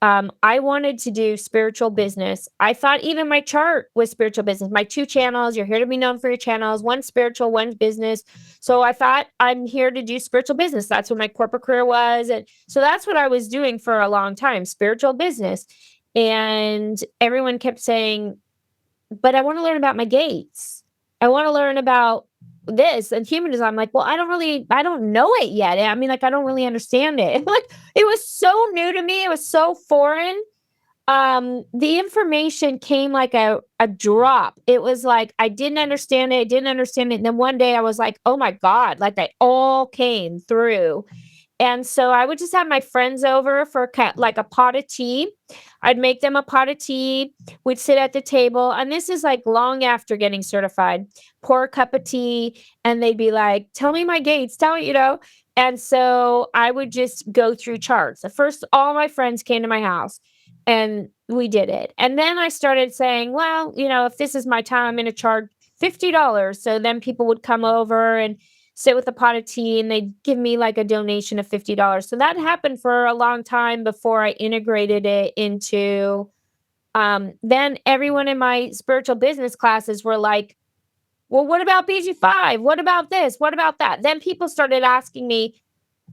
I wanted to do spiritual business. I thought even my chart was spiritual business. My 2 channels, you're here to be known for your channels, one's spiritual, one's business. So I thought I'm here to do spiritual business. That's what my corporate career was. And so that's what I was doing for a long time, spiritual business. And everyone kept saying, but I want to learn about my gates. I want to learn about this and human design. I'm like, well, I don't know it yet. I mean, like, I don't really understand it. Like, it was so new to me. It was so foreign. The information came like a drop. It was like, I didn't understand it. And then one day I was like, oh my God, like they all came through. And so I would just have my friends over for like a pot of tea. I'd make them a pot of tea. We'd sit at the table. And this is like long after getting certified. Pour a cup of tea. And they'd be like, tell me my gates. Tell me, And so I would just go through charts. At first, all my friends came to my house and we did it. And then I started saying, well, if this is my time, I'm going to charge $50. So then people would come over and sit with a pot of tea and they'd give me like a donation of $50. So that happened for a long time before I integrated it into, then everyone in my spiritual business classes were like, well, what about BG5? What about this? What about that? Then people started asking me,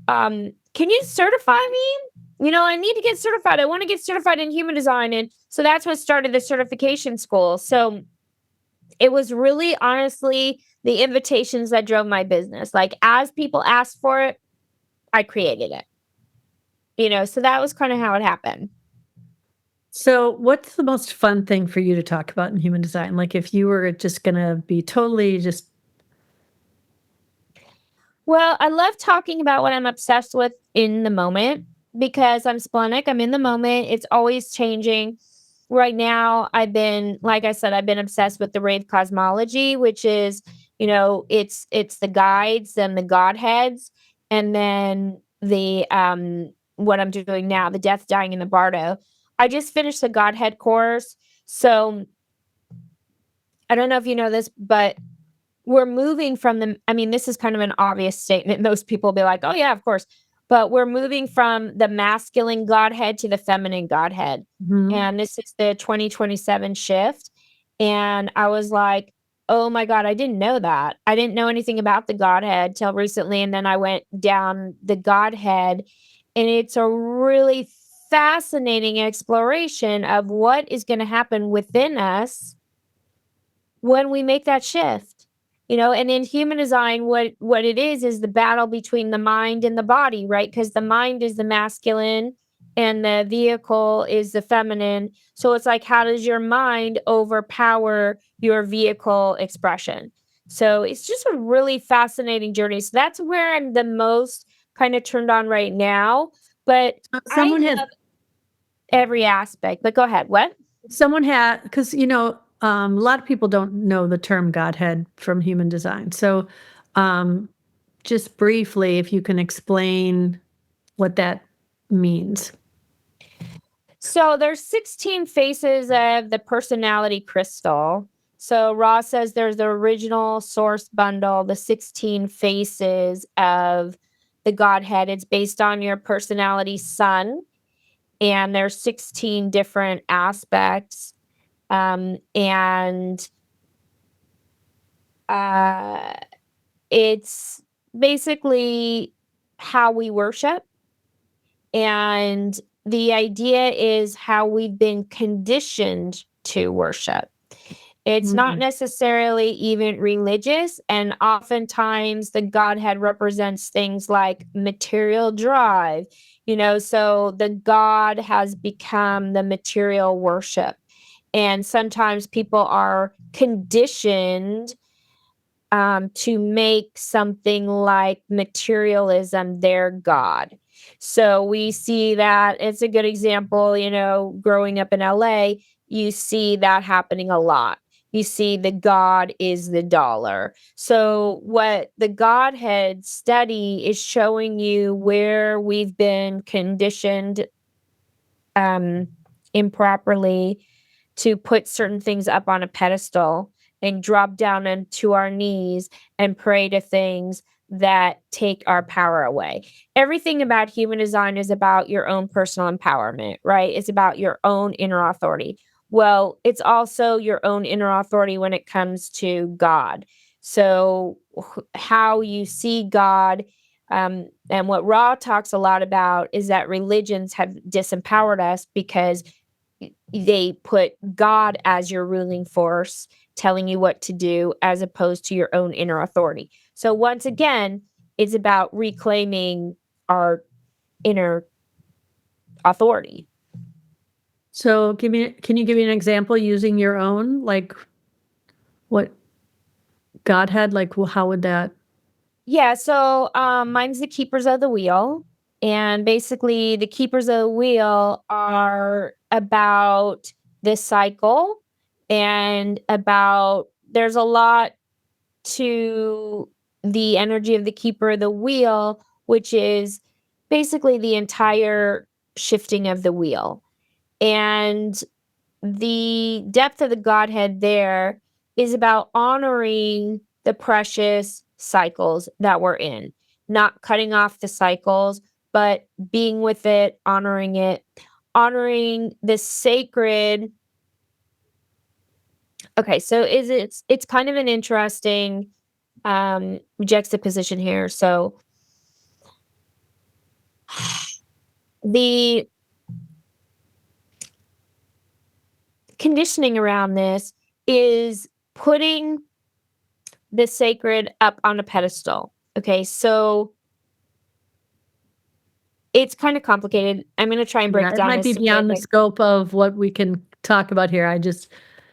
can you certify me? I need to get certified. I want to get certified in human design. And so that's what started the certification school. So it was really honestly the invitations that drove my business. Like as people asked for it, I created it. So that was kind of how it happened. So, what's the most fun thing for you to talk about in human design? Like if you were just going to be totally just. Well, I love talking about what I'm obsessed with in the moment because I'm splenic. I'm in the moment. It's always changing. Right now, like I said, I've been obsessed with the rave cosmology, which is, it's the guides and the godheads, and then the what I'm doing now, the death, dying, and the bardo. I just finished the godhead course, so I don't know if you know this, but we're moving from this is kind of an obvious statement. Most people will be like, oh yeah, of course. But we're moving from the masculine godhead to the feminine godhead. Mhm. And this is the 2027 shift. And I was like, oh my God, I didn't know that. I didn't know anything about the godhead till recently. And then I went down the godhead. And it's a really fascinating exploration of what is going to happen within us when we make that shift. And in human design, what it is the battle between the mind and the body, right? Because the mind is the masculine and the vehicle is the feminine. So it's like, how does your mind overpower your vehicle expression? So it's just a really fascinating journey. So that's where I'm the most kind of turned on right now. But Someone I love every aspect. But go ahead. What? Someone had, because a lot of people don't know the term Godhead from human design. So, just briefly, if you can explain what that means. So there's 16 faces of the personality crystal. So Ross says there's the original source bundle, the 16 faces of the Godhead. It's based on your personality sun, and there's 16 different aspects. And it's basically how we worship. And the idea is how we've been conditioned to worship. It's not necessarily even religious. And oftentimes the Godhead represents things like material drive, so the God has become the material worship. And sometimes people are conditioned to make something like materialism their God. So we see that it's a good example, growing up in LA, you see that happening a lot. You see the God is the dollar. So what the Godhead study is showing you where we've been conditioned improperly to put certain things up on a pedestal and drop down into our knees and pray to things that take our power away. Everything about human design is about your own personal empowerment, right? It's about your own inner authority. Well, it's also your own inner authority when it comes to God. So, how you see God, and what Ra talks a lot about is that religions have disempowered us because they put God as your ruling force, telling you what to do, as opposed to your own inner authority. So, once again, it's about reclaiming our inner authority. So can you give me an example using your own, like what God had, like how would that? Yeah, so mine's the keepers of the wheel. And basically, the keepers of the wheel are about this cycle and about there's a lot to the energy of the keeper of the wheel, which is basically the entire shifting of the wheel. And the depth of the Godhead there is about honoring the precious cycles that we're in, not cutting off the cycles, but being with it, honoring the sacred. Okay, so it's kind of an interesting juxtaposition here. So the conditioning around this is putting the sacred up on a pedestal. Okay, so it's kind of complicated. I'm going to try and break Yeah, it it down might as be beyond the simplistic. scope of what we can talk about here. I just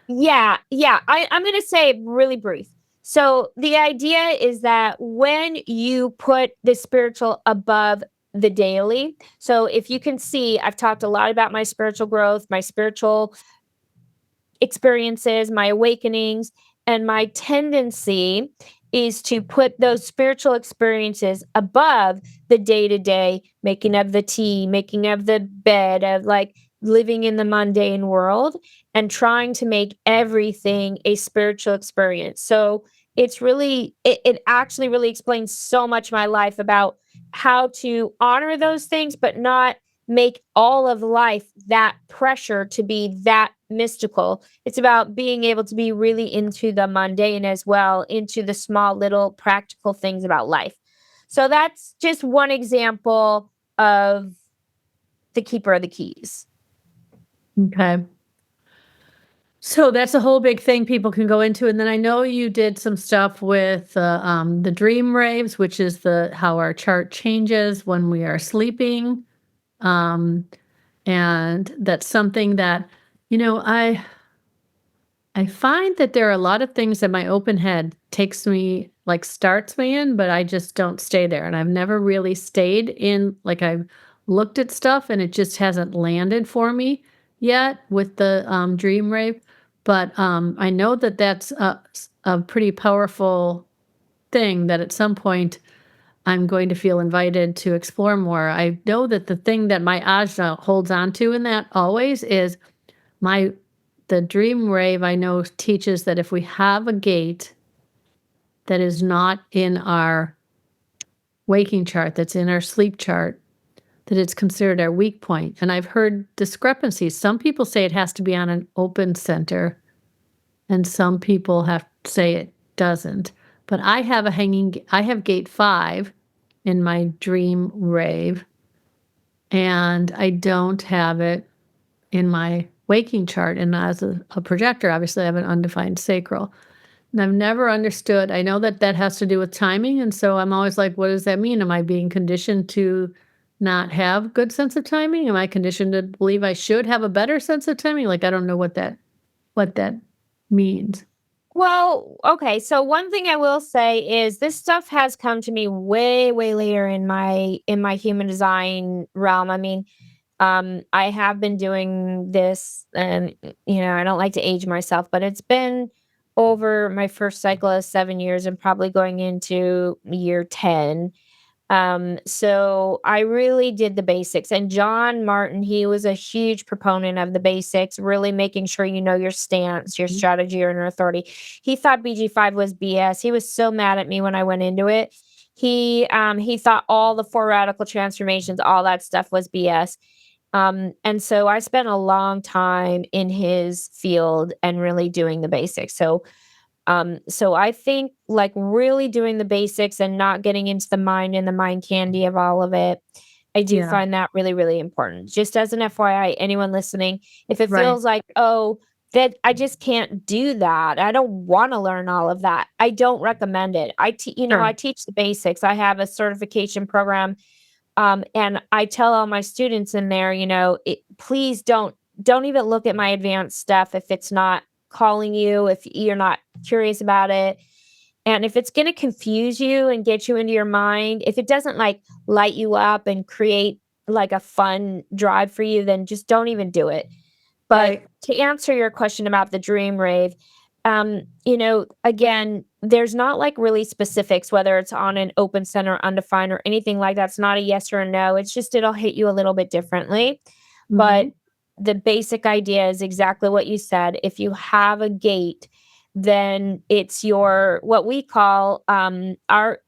Yeah, yeah. I'm going to say really brief. So the idea is that when you put the spiritual above the daily, so if you can see, I've talked a lot about my spiritual growth, my spiritual experiences, my awakenings, and my tendency is to put those spiritual experiences above the day to day making of the tea, making of the bed, of like living in the mundane world and trying to make everything a spiritual experience. So it actually really explains so much of my life about how to honor those things, but not make all of life that pressure to be that mystical. It's about being able to be really into the mundane as well, into the small little practical things about life. So that's just one example of the keeper of the keys. okay. So that's a whole big thing people can go into, and then I know you did some stuff with the dream raves, which is the how our chart changes when we are sleeping, um, and that's something that you know I find that there are a lot of things that my open head takes me, like starts me in, but I just don't stay there. And I've never really stayed in, like I've looked at stuff and it just hasn't landed for me yet with the dream rave. But I know that that's a pretty powerful thing that at some point I'm going to feel invited to explore more. I know that the thing that my ajna holds on to in that always is my the dream rave I know teaches that if we have a gate that is not in our waking chart, that's in our sleep chart, that it's considered our weak point. And I've heard discrepancies. Some people say it has to be on an open center, and some people have say it doesn't. But I have gate 5 in my dream rave, and I don't have it in my waking chart. And as a projector, obviously, I have an undefined sacral. And I've never understood. I know that that has to do with timing. And so I'm always like, what does that mean? Am I being conditioned to not have good sense of timing? Am I conditioned to believe I should have a better sense of timing? Like, I don't know what that means. Well, okay. So one thing I will say is this stuff has come to me way, way later in my human design realm. I mean, I have been doing this, and I don't like to age myself, but it's been over my first cycle of 7 years and probably going into year 10. So I really did the basics. And John Martin, he was a huge proponent of the basics, really making sure you know your stance, your Mhm. strategy, your inner authority. He thought BG5 was BS. He was so mad at me when I went into it. He thought all the four radical transformations, all that stuff was BS. And so I spent a long time in his field and really doing the basics. So I think like really doing the basics and not getting into the mind and the mind candy of all of it. I do Yeah. find that really, really important. Just as an FYI, anyone listening, if it Right. feels like, oh, that I just can't do that. I don't want to learn all of that. I don't recommend it. I Sure. teach the basics. I have a certification program, and I tell all my students in there, please don't even look at my advanced stuff if it's not calling you, if you're not curious about it. And if it's going to confuse you and get you into your mind, if it doesn't like light you up and create like a fun drive for you, then just don't even do it. But Right. to answer your question about the dream rave, again, there's not like really specifics, whether it's on an open center, undefined, or anything like that. It's not a yes or a no. It's just it'll hit you a little bit differently. But Mhm. the basic idea is exactly what you said. If you have a gate, then it's your what we call our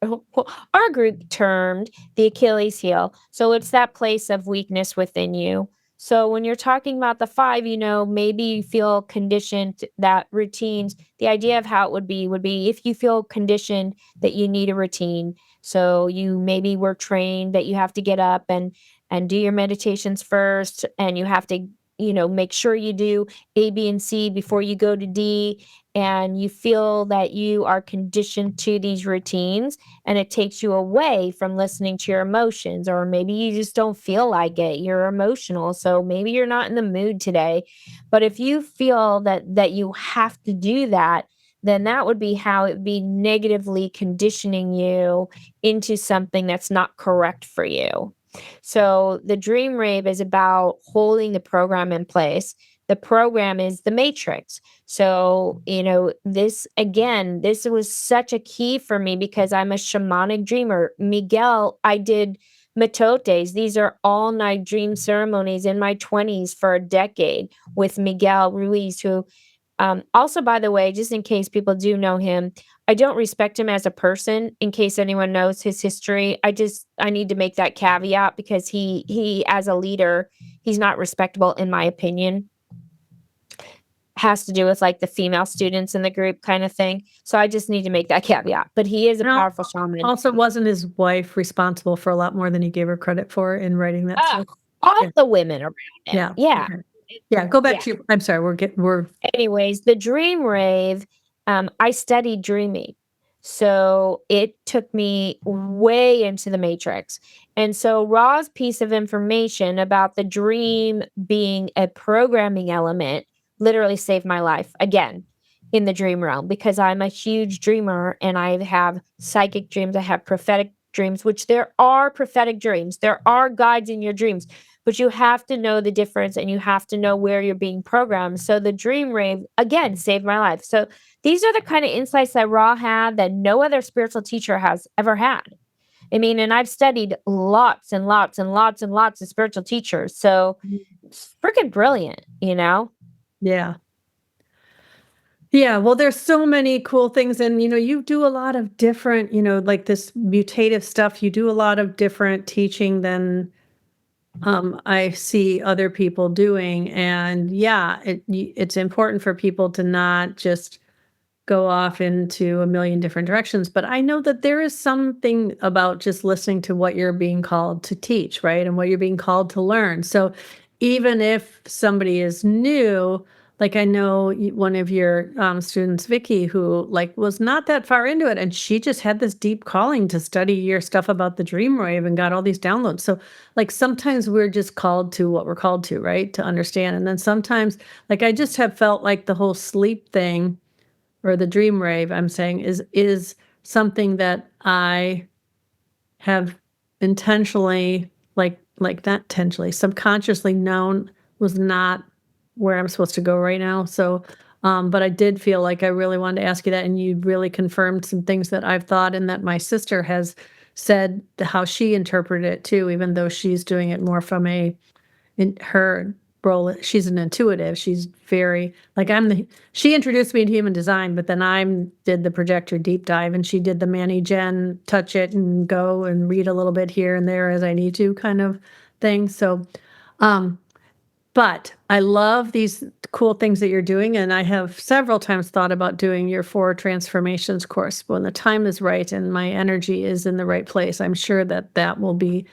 group termed the Achilles heel. So it's that place of weakness within you. So when you're talking about the 5, maybe you feel conditioned that routines, the idea of how it would be if you feel conditioned that you need a routine. So you maybe were trained that you have to get up and do your meditations first, and you have to, make sure you do A, B, and C before you go to D, and you feel that you are conditioned to these routines and it takes you away from listening to your emotions, or maybe you just don't feel like it, you're emotional, so maybe you're not in the mood today. But if you feel that you have to do that, then that would be how it would be negatively conditioning you into something that's not correct for you. So the dream rave is about holding the program in place. The program is the matrix. So, this was such a key for me because I'm a shamanic dreamer. Miguel, I did matotes. These are all night dream ceremonies in my 20s for a decade with Miguel Ruiz, who, also, by the way, just in case people do know him, I don't respect him as a person. In case anyone knows his history, I need to make that caveat because he as a leader, he's not respectable in my opinion. Has to do with like the female students in the group kind of thing. So I just need to make that caveat. But he is a And powerful shaman. also, wasn't his wife responsible for a lot more than he gave her credit for in writing that Ah, stuff? all Yeah. the women around him. Yeah. Yeah. Okay. Yeah. Go back Yeah. to I'm sorry. We're Anyways, the dream rave, I studied dreaming. So it took me way into the matrix. And so Ra's piece of information about the dream being a programming element literally saved my life again in the dream realm because I'm a huge dreamer and I have psychic dreams. I have prophetic dreams, which there are prophetic dreams. There are guides in your dreams, but you have to know the difference and you have to know where you're being programmed. So the dream rave again saved my life. So these are the kind of insights that Ra had that no other spiritual teacher has ever had. I mean, and I've studied lots and lots and lots and lots of spiritual teachers. So it's freaking brilliant. yeah. Yeah, well, there's so many cool things, and you do a lot of different, like this mutative stuff. You do a lot of different teaching than I see other people doing, and yeah, it's important for people to not just go off into a million different directions. But I know that there is something about just listening to what you're being called to teach, right? And what you're being called to learn. So even if somebody is new, like I know one of your students, Vicky, who like was not that far into it, and she just had this deep calling to study your stuff about the dream wave and got all these downloads. So like sometimes we're just called to what we're called to, right? To understand. And then sometimes like I just have felt like the whole sleep thing or the dream rave I'm saying is something that I have intentionally like not intentionally, subconsciously known was not where I'm supposed to go right now. So but I did feel like I really wanted to ask you that, and you really confirmed some things that I've thought and that my sister has said how she interpreted it too, even though she's doing it more from in her role. She's an intuitive. She's very like she introduced me to human design, but then I did the projector deep dive, and she did the Manny Gen touch it and go and read a little bit here and there as I need to kind of thing. So, but I love these cool things that you're doing, and I have several times thought about doing your 4 transformations course when the time is right and my energy is in the right place. I'm sure that that will be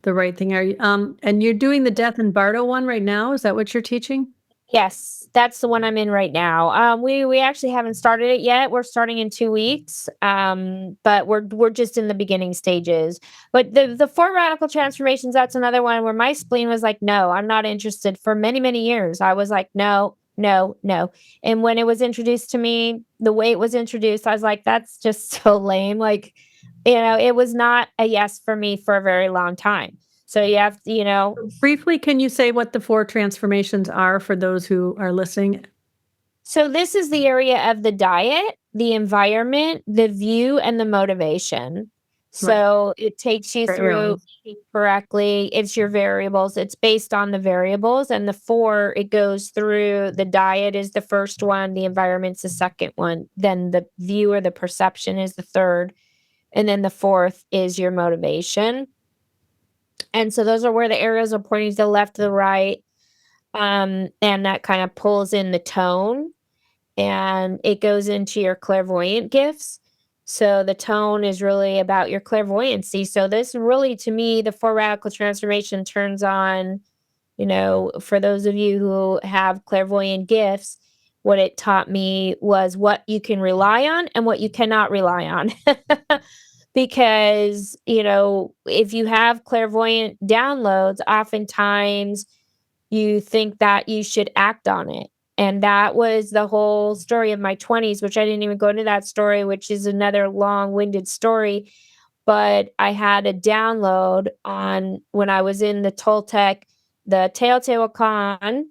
the right thing. Are you, and you're doing the Death and Bardo one right now? Is that what you're teaching? Yes, that's the one I'm in right now. We actually haven't started it yet. We're starting in 2 weeks. But we're just in the beginning stages. But the 4 radical transformations, that's another one where my spleen was like, "No, I'm not interested." For many, many years, I was like, "No, no, no." And when it was introduced to me, the way it was introduced, I was like, "That's just so lame." Like, it was not a yes for me for a very long time. So you have to, Briefly, can you say what the 4 transformations are for those who are listening? So this is the area of the diet, the environment, the view, and the motivation. Right. So it takes you through correctly. It's your variables. It's based on the variables. And the 4, it goes through the diet is the first one, the environment's the second one, then the view or the perception is the third, and then the fourth is your motivation. And so those are where the arrows are pointing to the left, to the right. And that kind of pulls in the tone, and it goes into your clairvoyant gifts. So the tone is really about your clairvoyancy. So this really, to me, the 4 radical transformation turns on, for those of you who have clairvoyant gifts, what it taught me was what you can rely on and what you cannot rely on. Because, if you have clairvoyant downloads, oftentimes you think that you should act on it. And that was the whole story of my 20s, which I didn't even go into that story, which is another long-winded story. But I had a download on when I was in the Toltec. The Teotihuacan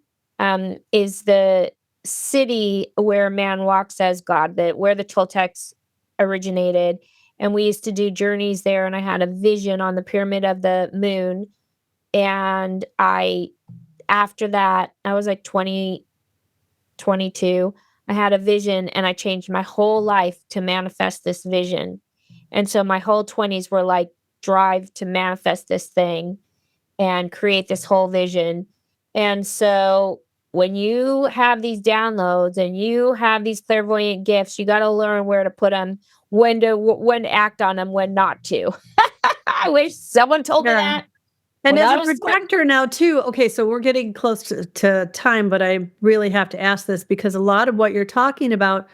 is the city where man walks as God, where the Toltecs originated. And we used to do journeys there, and I had a vision on the pyramid of the moon. And after that, I was like 20, 22. I had a vision, and I changed my whole life to manifest this vision. And so my whole 20s were like drive to manifest this thing and create this whole vision. And so when you have these downloads and you have these clairvoyant gifts, you got to learn where to put them, when to act on them, when not to. I wish someone told me that. And when as I a was projector now too, okay, so we're getting close to time, but I really have to ask this because a lot of what you're talking about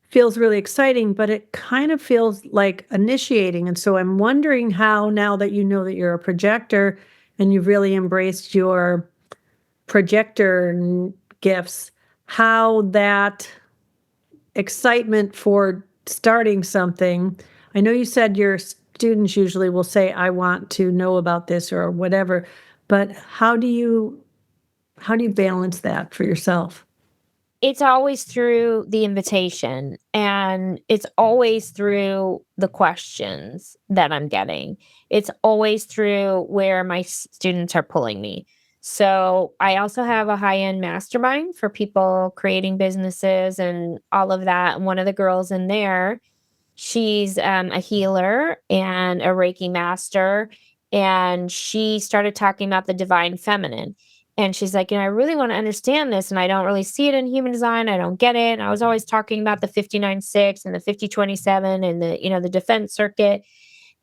feels really exciting, but it kind of feels like initiating. And so I'm wondering how, now that you know that you're a projector and you've really embraced your projector gifts, how that excitement for starting something. I know you said your students usually will say, I want to know about this or whatever, but how do you balance that for yourself? It's always through the invitation, and it's always through the questions that I'm getting. It's always through where my students are pulling me. So I also have a high-end mastermind for people creating businesses and all of that. And one of the girls in there, she's a healer and a Reiki master, and she started talking about the divine feminine. And she's like, I really want to understand this, and I don't really see it in human design. I don't get it. And I was always talking about the 59-6 and the 50-27 and the defense circuit.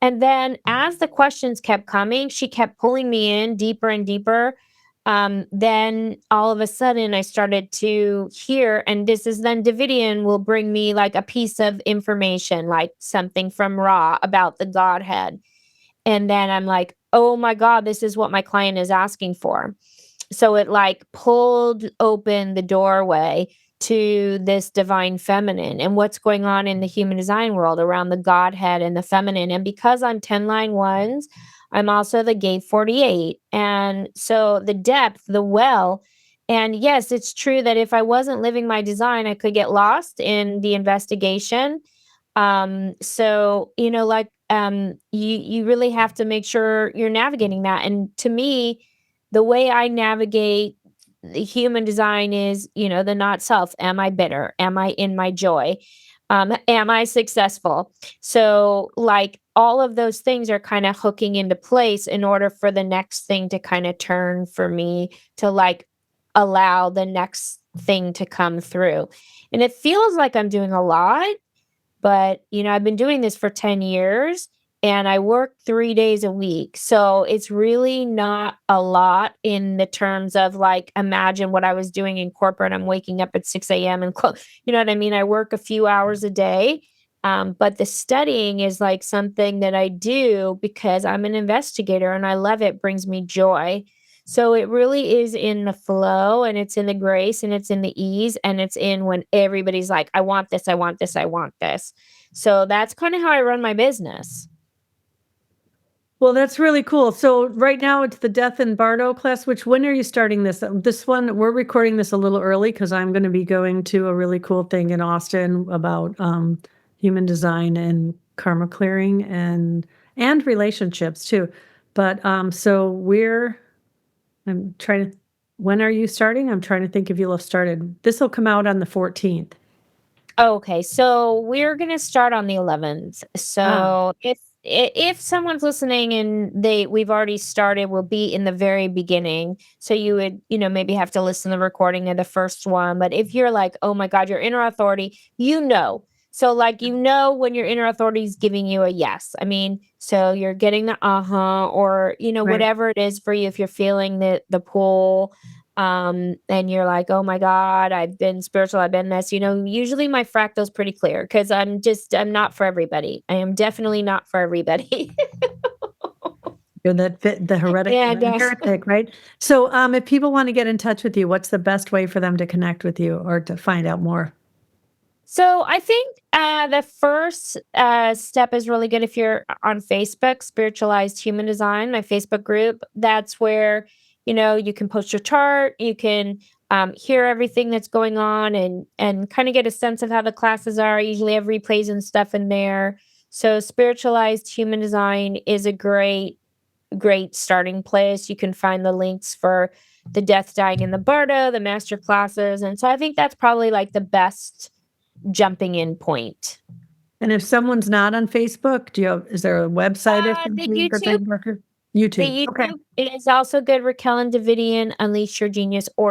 And then as the questions kept coming, she kept pulling me in deeper and deeper. Then all of a sudden I started to hear, and this is then Davidian will bring me like a piece of information, like something from Ra about the Godhead. And then I'm like, oh my God, this is what my client is asking for. So it like pulled open the doorway to this divine feminine and what's going on in the human design world around the Godhead and the feminine. And because I'm 10 line ones, I'm also the gate 48. And so the depth, the well, and yes, it's true that if I wasn't living my design, I could get lost in the investigation. So, you really have to make sure you're navigating that. And to me, the way I navigate the human design is, the not self. Am I bitter? Am I in my joy? Am I successful? So, like, all of those things are kind of hooking into place in order for the next thing to kind of turn for me to like allow the next thing to come through. And it feels like I'm doing a lot, but, I've been doing this for 10 years and I work 3 days a week. So it's really not a lot in the terms of like, imagine what I was doing in corporate. I'm waking up at 6 a.m. and, you know what I mean? I work a few hours a day. But the studying is like something that I do because I'm an investigator and I love it, brings me joy. So it really is in the flow and it's in the grace and it's in the ease and it's in when everybody's like, I want this, I want this, I want this. So that's kind of how I run my business. Well, that's really cool. So right now it's the Death and Bardo class, which when are you starting this? This one, we're recording this a little early because I'm going to be going to a really cool thing in Austin about human design and karma clearing and relationships too. But I'm trying to, when are you starting? I'm trying to think if you'll have started. This will come out on the 14th. Okay, so we're gonna start on the 11th. Ah, So if someone's listening and we've already started, we'll be in the very beginning. So you would, maybe have to listen to the recording of the first one. But if you're like, oh my God, your inner authority, So like when your inner authority is giving you a yes. I mean, so you're getting the or right. whatever it is for you. If you're feeling the pull, and you're like, oh my God, I've been spiritual, I've been this. Usually my fractal's pretty clear because I'm not for everybody. I am definitely not for everybody. You're the heretic, right? So if people want to get in touch with you, what's the best way for them to connect with you or to find out more? So I think the first step is really good if you're on Facebook, Spiritualized Human Design, my Facebook group. That's where, you can post your chart, you can hear everything that's going on and kind of get a sense of how the classes are. I usually have replays and stuff in there. So Spiritualized Human Design is a great starting place. You can find the links for the Death, Dying, and the Bardo, the master classes. And so I think that's probably like the best jumping in point. And if someone's not on Facebook, is there a website? The YouTube. YouTube. Okay. It is also good. Raquel and Davidian, Unleash Your Genius, or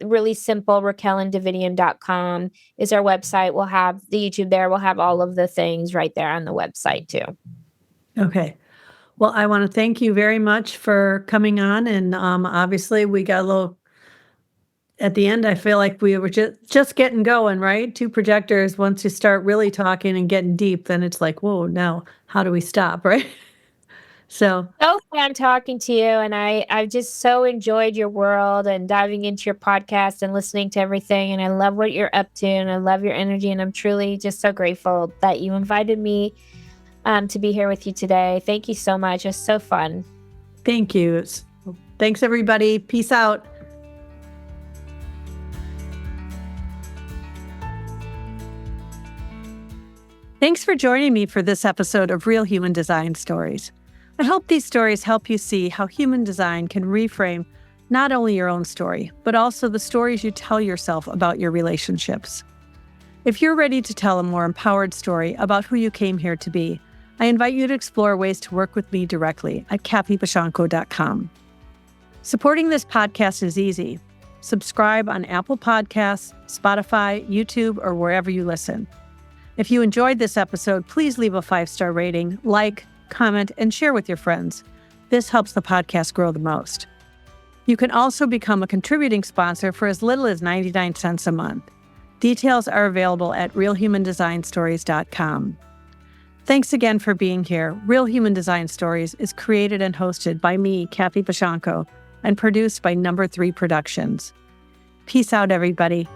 really simple, RaquelandDavidian.com is our website. We'll have the YouTube there. We'll have all of the things right there on the website too. Okay. Well, I want to thank you very much for coming on. And obviously we got a little, at the end, I feel like we were just getting going, right? Two projectors. Once you start really talking and getting deep, then it's like, whoa, now how do we stop, right? So fun talking to you. And I've just so enjoyed your world and diving into your podcast and listening to everything. And I love what you're up to and I love your energy. And I'm truly just so grateful that you invited me to be here with you today. Thank you so much. It's so fun. Thank you. Thanks, everybody. Peace out. Thanks for joining me for this episode of Real Human Design Stories. I hope these stories help you see how human design can reframe not only your own story, but also the stories you tell yourself about your relationships. If you're ready to tell a more empowered story about who you came here to be, I invite you to explore ways to work with me directly at kathybashanko.com. Supporting this podcast is easy. Subscribe on Apple Podcasts, Spotify, YouTube, or wherever you listen. If you enjoyed this episode, please leave a 5-star rating, like, comment, and share with your friends. This helps the podcast grow the most. You can also become a contributing sponsor for as little as 99 cents a month. Details are available at realhumandesignstories.com. Thanks again for being here. Real Human Design Stories is created and hosted by me, Kathy Bashanko, and produced by Number 3 Productions. Peace out, everybody.